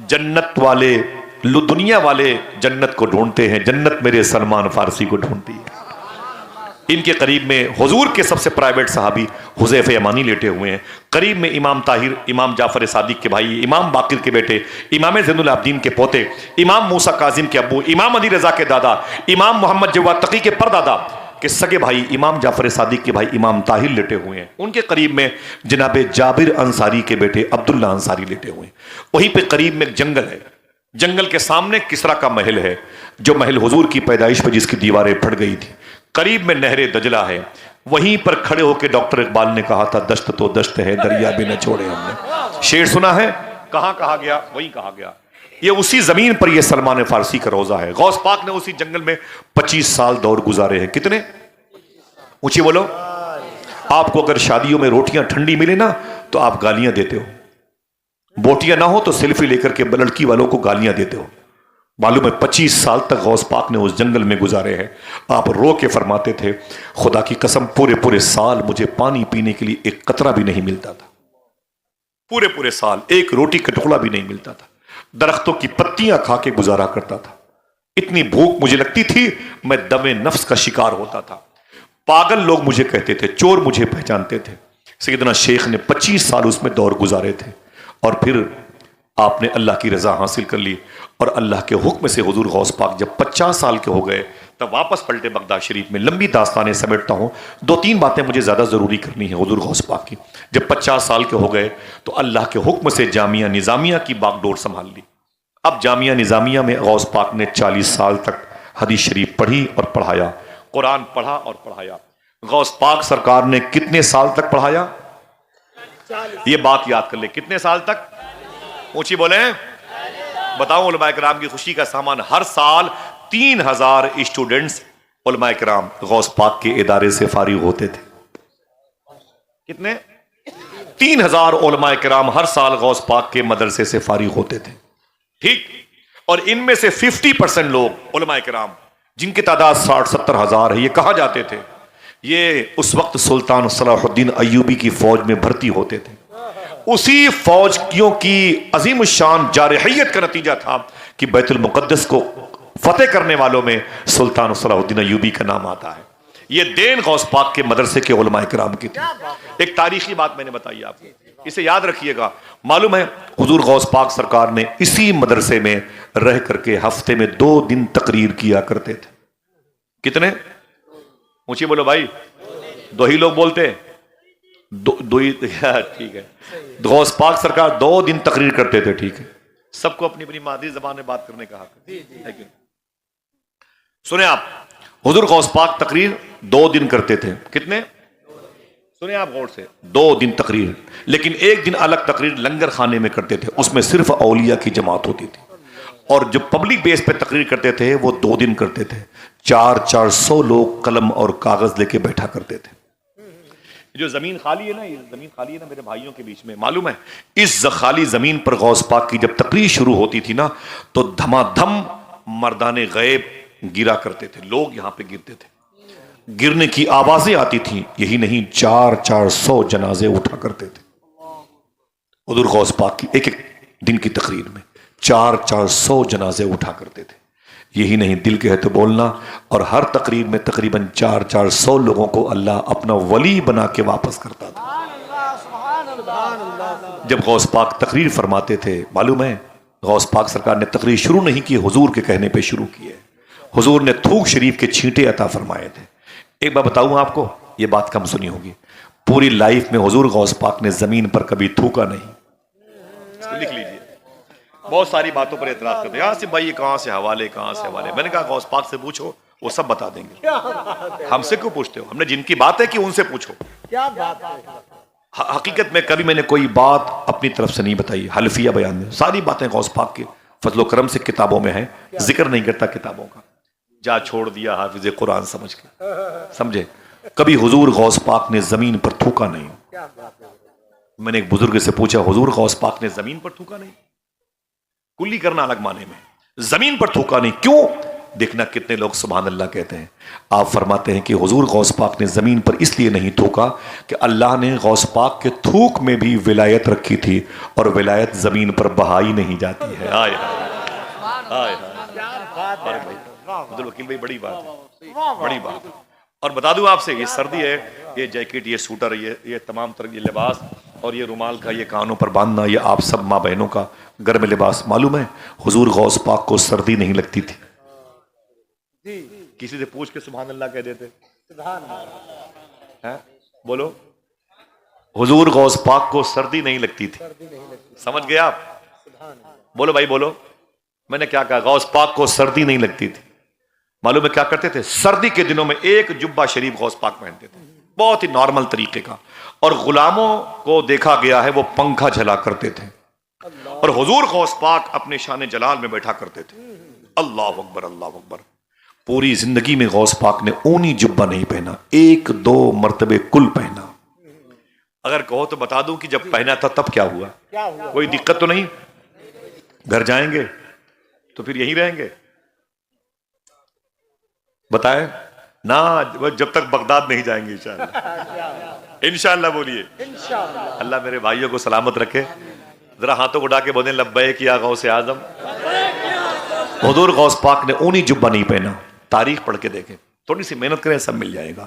جنت والے دنیا والے جنت کو ڈھونڈتے ہیں، جنت میرے سلمان فارسی کو ڈھونڈتی ہے۔ ان کے قریب میں حضور کے سب سے پرائیویٹ صحابی حذیفہ یمانی لیٹے ہوئے ہیں، قریب میں امام طاہر، امام جعفر صادق کے بھائی، امام باقر کے بیٹے، امام زین العابدین کے پوتے، امام موسیٰ کاظم کے ابو، امام علی رضا کے دادا، امام محمد جواد تقی کے پردادا کے سگے بھائی امام جعفر صادق کے بھائی امام طاہر لیٹے ہوئے ہیں۔ ان کے قریب میں جناب جابر انصاری کے بیٹے عبداللہ انصاری لیٹے ہوئے ہیں۔ وہیں پہ قریب میں ایک جنگل ہے، جنگل کے سامنے کسرا کا محل ہے، جو محل حضور کی پیدائش پہ جس کی دیواریں پھٹ گئی تھی۔ قریب میں نہر دجلہ ہے، وہیں پر کھڑے ہو کے ڈاکٹر اقبال نے کہا تھا دشت تو دشت ہے دریا بھی نہ چھوڑے ہم نے۔ شعر سنا ہے، کہاں کہا گیا وہیں کہا گیا۔ یہ اسی زمین پر یہ سلمان فارسی کا روزہ ہے۔ غوث پاک نے اسی جنگل میں 25 سال دور گزارے ہیں۔ کتنے؟ اونچی بولو۔ آپ کو اگر شادیوں میں روٹیاں ٹھنڈی ملے نا تو آپ گالیاں دیتے ہو، بوٹیاں نہ ہو تو سیلفی لے کر کے لڑکی والوں کو گالیاں دیتے ہو۔ معلوم ہے 25 سال تک غوث پاک نے اس جنگل میں گزارے ہیں۔ آپ رو کے فرماتے تھے خدا کی قسم پورے سال مجھے پانی پینے کے لیے ایک قطرہ بھی نہیں ملتا تھا، پورے سال ایک روٹی کا ٹکڑا بھی نہیں ملتا تھا، درختوں کی پتیاں کھا کے گزارا کرتا تھا۔ اتنی بھوک مجھے لگتی تھی میں دم نفس کا شکار ہوتا تھا، پاگل لوگ مجھے کہتے تھے، چور مجھے پہچانتے تھے۔ سیدنا شیخ نے 25 سال اس میں دور گزارے تھے، اور پھر آپ نے اللہ کی رضا حاصل کر لی، اور اللہ کے حکم سے حضور غوث پاک جب 50 سال کے ہو گئے تب واپس پلٹے بغداد شریف میں۔ لمبی داستانیں سمیٹتا ہوں، 2-3 باتیں مجھے زیادہ ضروری کرنی ہیں حضور غوث پاک کی۔ جب 50 سال کے ہو گئے تو اللہ کے حکم سے جامعہ نظامیہ کی باغ ڈور سنبھال لی۔ اب جامعہ نظامیہ میں غوث پاک نے 40 سال تک حدیث شریف پڑھی اور پڑھایا، قرآن پڑھا اور پڑھایا۔ غوث پاک سرکار نے کتنے سال تک پڑھایا؟ یہ بات یاد کر لیں، کتنے سال تک؟ اونچی بولیں، بتاؤں علماء کرام کی خوشی کا سامان، ہر سال 3000 اسٹوڈنٹس علماء کرام غوث پاک کے ادارے سے فارغ ہوتے تھے۔ کتنے؟ 3000 علماء کرام ہر سال غوث پاک کے مدرسے سے فارغ ہوتے تھے، ٹھیک؟ اور ان میں سے 50% لوگ علماء کرام جن کی تعداد 60-70 ہزار ہے، یہ کہاں جاتے تھے؟ یہ اس وقت سلطان صلاح الدین ایوبی کی فوج میں بھرتی ہوتے تھے۔ اسی فوجیوں کی عظیم الشان جارحیت کا نتیجہ تھا کہ بیت المقدس کو فتح کرنے والوں میں سلطان صلاح الدین ایوبی کا نام آتا ہے۔ یہ دین غوث پاک کے مدرسے کے علماء کرام کی تھی۔ ایک تاریخی بات میں نے بتائی آپ کو، اسے یاد رکھیے گا۔ معلوم ہے حضور غوث پاک سرکار نے اسی مدرسے میں رہ کر کے ہفتے میں 2 دن تقریر کیا کرتے تھے۔ کتنے؟ اونچی بولو بھائی، 2 ہی لوگ بولتے، دو ہی، ٹھیک ہے۔ غوث پاک سرکار 2 دن تقریر کرتے تھے، ٹھیک ہے۔ سب کو اپنی اپنی مادری زبان میں بات کرنے کا حق ہے۔ سنیں آپ، حضور غوث پاک تقریر 2 دن کرتے تھے۔ کتنے؟ سنیں آپ غور سے، 2 دن تقریر، لیکن ایک دن الگ تقریر لنگر خانے میں کرتے تھے، اس میں صرف اولیاء کی جماعت ہوتی تھی۔ اور جو پبلک بیس پہ تقریر کرتے تھے وہ 2 دن کرتے تھے، 400 لوگ قلم اور کاغذ لے کے بیٹھا کرتے تھے۔ جو زمین خالی ہے نا، یہ زمین خالی ہے نا میرے بھائیوں کے بیچ میں، معلوم ہے اس خالی زمین پر غوث پاک کی جب تقریر شروع ہوتی تھی نا تو دھما دھم مردان غیب گرا کرتے تھے، لوگ یہاں پہ گرتے تھے، گرنے کی آوازیں آتی تھیں۔ یہی نہیں، 400 جنازے اٹھا کرتے تھے حضور غوث پاک کی ایک دن کی تقریر میں، 400 جنازے اٹھا کرتے تھے۔ یہی نہیں، دل کے ہے تو بولنا، اور ہر تقریر میں تقریباً 400 لوگوں کو اللہ اپنا ولی بنا کے واپس کرتا تھا۔ جب غوث پاک تقریر فرماتے تھے، معلوم ہے غوث پاک سرکار نے تقریر شروع نہیں کی، حضور کے کہنے پہ شروع کی ہے۔ حضور نے تھوک شریف کے چھینٹے عطا فرمائے تھے۔ ایک بات بتاؤں آپ کو، یہ بات کم سنی ہوگی، پوری لائف میں حضور غوث پاک نے زمین پر کبھی تھوکا نہیں۔ لکھ لیجیے، بہت ساری باتوں پر اعتراض کرتے ہیں، آصف بھائی یہ کہاں سے حوالے، کہاں سے حوالے۔ میں نے کہا غوث پاک سے پوچھو، وہ سب بتا دیں گے۔ ہم سے کیوں پوچھتے ہو؟ ہم نے جن کی بات ہے کہ ان سے پوچھو۔ حقیقت میں کبھی میں نے کوئی بات اپنی طرف سے نہیں بتائی، حلفیہ بیان میں ساری باتیں غوث پاک کے فضل و کرم سے کتابوں میں ہیں، ذکر نہیں کرتا کتابوں کا، جا چھوڑ دیا حافظ قرآن سمجھ کے، سمجھے؟ کبھی حضور غوث پاک نے زمین پر تھوکا نہیں۔ میں نے ایک بزرگ سے پوچھا، حضور غوث پاک نے زمین پر تھوکا نہیں؟ کلی کرنا الگ معنی میں، زمین پر تھوکا نہیں، کیوں؟ دیکھنا کتنے لوگ سبحان اللہ کہتے ہیں. آپ فرماتے ہیں کہ حضور غوث پاک نے زمین پر اس لیے نہیں تھوکا کہ اللہ نے غوث پاک کے تھوک میں بھی ولایت رکھی تھی، اور ولایت زمین پر بہائی نہیں جاتی ہے. آئے آئے عبدالوکیل بھائی، بڑی بات ہے، بڑی بات. اور بتا دوں آپ سے، یہ سردی ہے، یہ جیکٹ، یہ سوٹر، یہ تمام طرح یہ لباس، اور یہ رومال کا یہ کانوں پر باندھنا، یہ آپ سب ماں بہنوں کا گرم لباس. معلوم ہے حضور غوث پاک کو سردی نہیں لگتی تھی. کسی سے پوچھ کے سبحان اللہ کہہ دیتے. بولو، حضور غوث پاک کو سردی نہیں لگتی تھی. سمجھ گئے آپ؟ بولو بھائی بولو. میں نے کیا کہا؟ غوث پاک کو سردی نہیں لگتی تھی. معلوم ہے کیا کرتے تھے؟ سردی کے دنوں میں ایک جبہ شریف غوث پاک پہنتے تھے، بہت ہی نارمل طریقے کا. اور غلاموں کو دیکھا گیا ہے وہ پنکھا جھلا کرتے تھے، اور حضور غوث پاک اپنے شان جلال میں بیٹھا کرتے تھے. اللہ اکبر، اللہ اکبر. پوری زندگی میں غوث پاک نے اونی جبہ نہیں پہنا، ایک دو مرتبے کل پہنا. اگر کہو تو بتا دوں کہ جب پہنا تھا تب کیا ہوا؟ کوئی دقت تو نہیں؟ گھر جائیں گے تو پھر یہیں رہیں گے؟ بتائیں نا، جب تک بغداد نہیں جائیں گے انشاءاللہ. انشاءاللہ بولیے. اللہ میرے بھائیوں کو سلامت رکھے. ذرا ہاتھوں کو اٹھا کے بولیں لبیک یا غوث اعظم. حضور غوث پاک نے اونی جبہ نہیں پہنا. تاریخ پڑھ کے دیکھیں، تھوڑی سی محنت کریں سب مل جائے گا.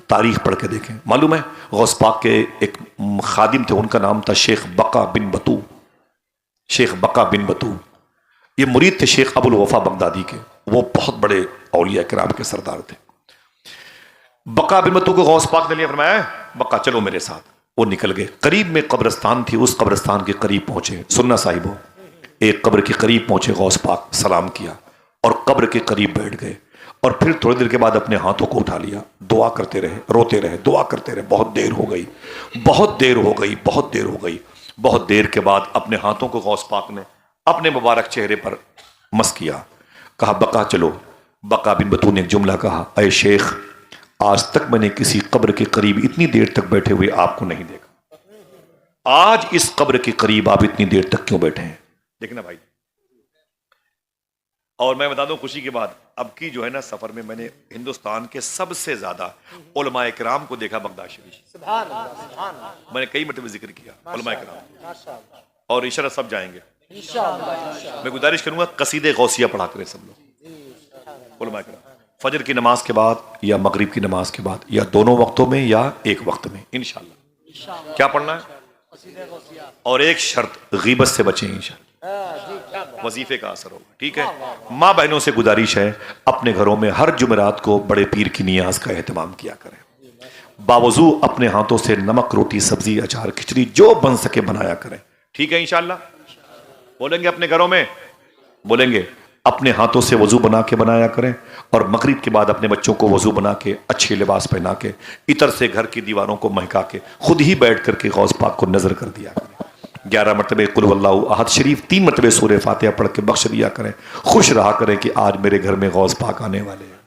تاریخ پڑھ کے دیکھیں. معلوم ہے غوث پاک کے ایک خادم تھے، ان کا نام تھا شیخ بقا بن بطو. شیخ بقا بن بطو یہ مرید تھے شیخ ابو الوفا بغدادی کے. وہ بہت بڑے اولیاء کرام کے سردار تھے. بقا بن بطو کو غوث پاک نے لیا، فرمایا بقا چلو میرے ساتھ. وہ نکل گئے. قریب میں قبرستان تھی، اس قبرستان کے قریب پہنچے. سننا صاحبو، ایک قبر کے قریب پہنچے. غوث پاک سلام کیا اور قبر کے قریب بیٹھ گئے. اور پھر تھوڑی دیر کے بعد اپنے ہاتھوں کو اٹھا لیا. دعا کرتے رہے، روتے رہے، دعا کرتے رہے. بہت دیر ہو گئی، بہت دیر ہو گئی، بہت دیر ہو گئی. بہت دیر کے بعد اپنے ہاتھوں کو غوث پاک نے اپنے مبارک چہرے پر مس کیا. کہا بقا چلو. بقا بن بطو نے ایک جملہ کہا، اے شیخ آج تک میں نے کسی قبر کے قریب اتنی دیر تک بیٹھے ہوئے آپ کو نہیں دیکھا. آج اس قبر کے قریب آپ اتنی دیر تک کیوں بیٹھے ہیں؟ دیکھنا بھائی. اور میں بتا دوں خوشی کے بعد، اب کی جو ہے نا سفر میں میں نے ہندوستان کے سب سے زیادہ علماء کرام کو دیکھا بغداد شریف. میں نے کئی مرتبہ ذکر کیا علماء کرام، اور انشاءاللہ سب جائیں گے. میں گزارش کروں گا قصیدے غوثیہ پڑھا کریں سب لوگ علماء کرام، فجر کی نماز کے بعد یا مغرب کی نماز کے بعد، یا دونوں وقتوں میں یا ایک وقت میں. انشاءاللہ کیا پڑھنا ہے؟ اور ایک شرط، غیبت سے بچیں انشاءاللہ. وظیفے کا اثر ہوگا. ٹھیک ہے؟ ماں بہنوں سے گزارش ہے اپنے گھروں میں ہر جمعرات کو بڑے پیر کی نیاز کا اہتمام کیا کریں. باوضو اپنے ہاتھوں سے نمک، روٹی، سبزی، اچار، کھچڑی جو بن سکے بنایا کریں. ٹھیک ہے؟ انشاءاللہ بولیں گے اپنے گھروں میں، بولیں گے اپنے ہاتھوں سے وضو بنا کے بنایا کریں. اور مغرب کے بعد اپنے بچوں کو وضو بنا کے اچھے لباس پہنا کے عطر سے گھر کی دیواروں کو مہکا کے خود ہی بیٹھ کر کے غوث پاک کو نظر کر دیا کریں. 11 مرتبہ قل هو اللہ احد شریف، 3 مرتبہ سورہ فاتحہ پڑھ کے بخش دیا کریں. خوش رہا کریں کہ آج میرے گھر میں غوث پاک آنے والے ہیں.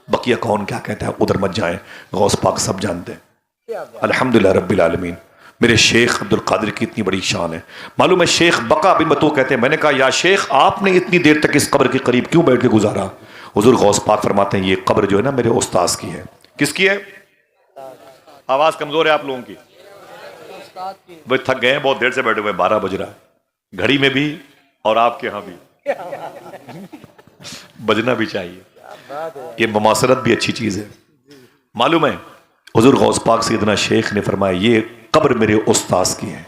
بقیہ کون کیا کہتا ہے ادھر مت جائیں، غوث پاک سب جانتے ہیں. الحمدللہ رب العالمین. میرے شیخ عبد القادر کی اتنی بڑی شان ہے. معلوم ہے شیخ بقا بن بطو کہتے ہیں، میں نے کہا یا شیخ آپ نے اتنی دیر تک اس قبر کے قریب کیوں بیٹھ کے گزارا؟ حضور غوث پاک فرماتے ہیں یہ قبر جو ہے نا میرے استاذ کی ہے. کس کی ہے؟ آواز کمزور ہے آپ لوگوں کی. بھائی تھک گئے ہیں، بہت دیر سے بیٹھے ہوئے، 12 بج رہا ہے، گھڑی میں بھی اور آپ کے ہاں بھی بجنا بھی چاہیے. یہ مماثلت بھی اچھی چیز ہے. معلوم ہے حضور غوث پاک سیدنا شیخ نے فرمایا یہ قبر میرے استاذ کی ہے،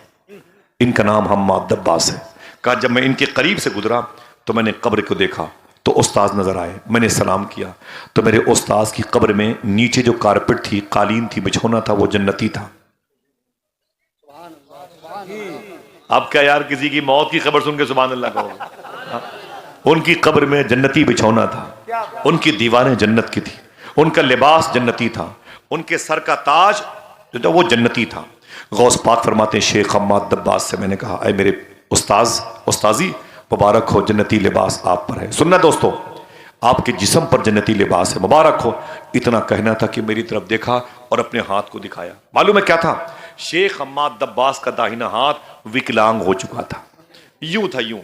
ان کا نام حماد دباس ہے. کہا جب میں ان کے قریب سے گزرا تو میں نے قبر کو دیکھا تو استاذ نظر آئے. میں نے سلام کیا تو میرے استاذ کی قبر میں نیچے جو کارپٹ تھی، قالین تھی، بچھونا تھا، وہ جنتی تھا. اب کیا یار کسی کی موت کی خبر سن کے سبحان اللہ کہو؟ ان کی قبر میں جنتی بچھونا تھا، ان کی دیواریں جنت کی تھی، ان کا لباس جنتی تھا، ان کے سر کا تاج جو تھا وہ جنتی تھا. غوث پاک فرماتے ہیں شیخ حماد دباس سے میں نے کہا اے میرے استاذی مبارک ہو، جنتی لباس آپ پر ہے. سننا دوستو، آپ کے جسم پر جنتی لباس ہے، مبارک ہو. اتنا کہنا تھا کہ میری طرف دیکھا اور اپنے ہاتھ کو دکھایا. معلوم ہے کیا تھا؟ شیخ حماد دباس کا داہنا ہاتھ وکلانگ ہو چکا تھا، یوں تھا، یوں،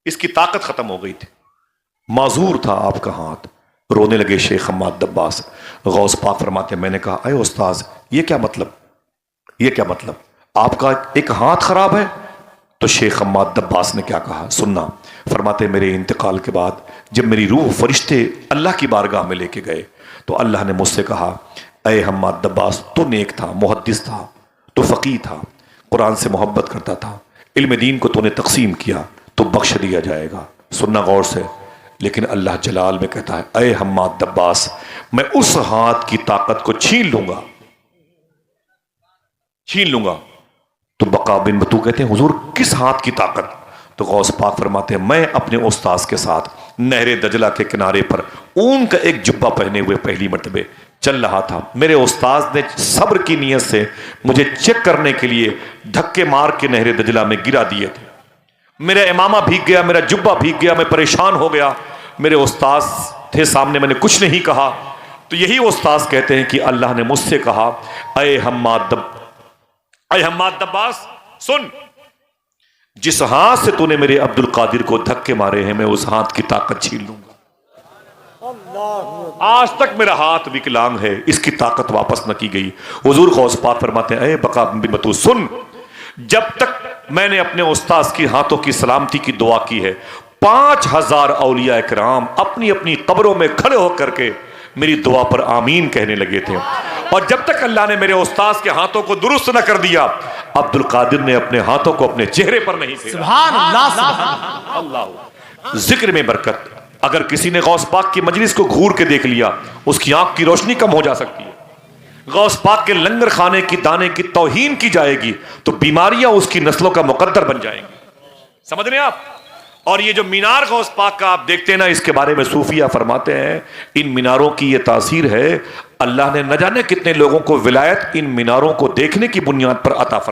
اس کی طاقت ختم ہو گئی تھی. معذور تھا آپ کا ہاتھ. رونے لگے شیخ حماد دباس. غوث پاک فرماتے ہیں میں نے کہا اے استاذ یہ کیا مطلب, یہ کیا مطلب, آپ کا ایک ہاتھ خراب ہے؟ تو شیخ حماد دباس نے کیا کہا سننا. فرماتے ہیں میرے انتقال کے بعد جب میری روح فرشتے اللہ کی بارگاہ میں لے کے گئے تو اللہ نے مجھ سے کہا اے حماد دباس تو نیک تھا, محدث تھا, تو فقیہ تھا, قرآن سے محبت کرتا تھا, علم دین کو تو نے تقسیم کیا تو بخش دیا جائے گا. سننا غور سے. لیکن اللہ جلال میں کہتا ہے اے حماد دباس میں اس ہاتھ کی طاقت کو چھین لوں گا, چھین لوں گا. تو بقا بن بطو کہتے ہیں حضور کس ہاتھ کی طاقت؟ تو غوث پاک فرماتے ہیں میں اپنے استاذ کے ساتھ نہر دجلہ کے کنارے پر اون کا ایک جبہ پہنے ہوئے پہلی مرتبہ چل رہا تھا. میرے استاذ نے صبر کی نیت سے مجھے چیک کرنے کے لیے دھکے مار کے نہر دجلہ میں گرا دیے تھے. میرا امامہ بھیگ گیا, میرا جبہ بھیگ گیا, میں پریشان ہو گیا. میرے استاذ تھے سامنے, میں نے کچھ نہیں کہا. تو یہی استاذ کہتے ہیں کہ اللہ نے مجھ سے کہا اے حماد دباس سن, جس ہاتھ سے تو نے میرے عبد القادر کو دھکے مارے ہیں میں اس ہاتھ کی طاقت چھین لوں گا. آج تک میرا ہاتھ وکلانگ ہے, اس کی طاقت واپس نہ کی گئی. حضور غوث پاک فرماتے ہیں اے بقا بن بطو سن, جب تک میں نے اپنے استاذ کی ہاتھوں کی سلامتی کی دعا کی ہے 5000 اولیاء کرام اپنی اپنی قبروں میں کھڑے ہو کر کے میری دعا پر آمین کہنے لگے تھے. اور جب تک اللہ نے میرے استاذ کے ہاتھوں کو درست نہ کر دیا عبد القادر نے اپنے ہاتھوں کو اپنے چہرے پر نہیں پھیرا. سبحان اللہ, سبحان اللہ. ذکر میں برکت. اگر کسی نے غوث پاک کی مجلس کو گھور کے دیکھ لیا اس کی آنکھ کی روشنی کم ہو جا سکتی ہے. غوث پاک کے لنگر خانے کی دانے کی توہین کی جائے گی تو بیماریاں اس کی نسلوں کا مقدر بن جائیں گی. سمجھ رہے ہیں آپ؟ اور یہ جو مینار غوث پاک کا آپ دیکھتے ہیں نا, اس کے بارے میں صوفیہ فرماتے ہیں ان میناروں کی یہ تاثیر ہے اللہ نے نہ جانے کتنے لوگوں کو ولایت ان میناروں کو دیکھنے کی بنیاد پر عطا فرمائی.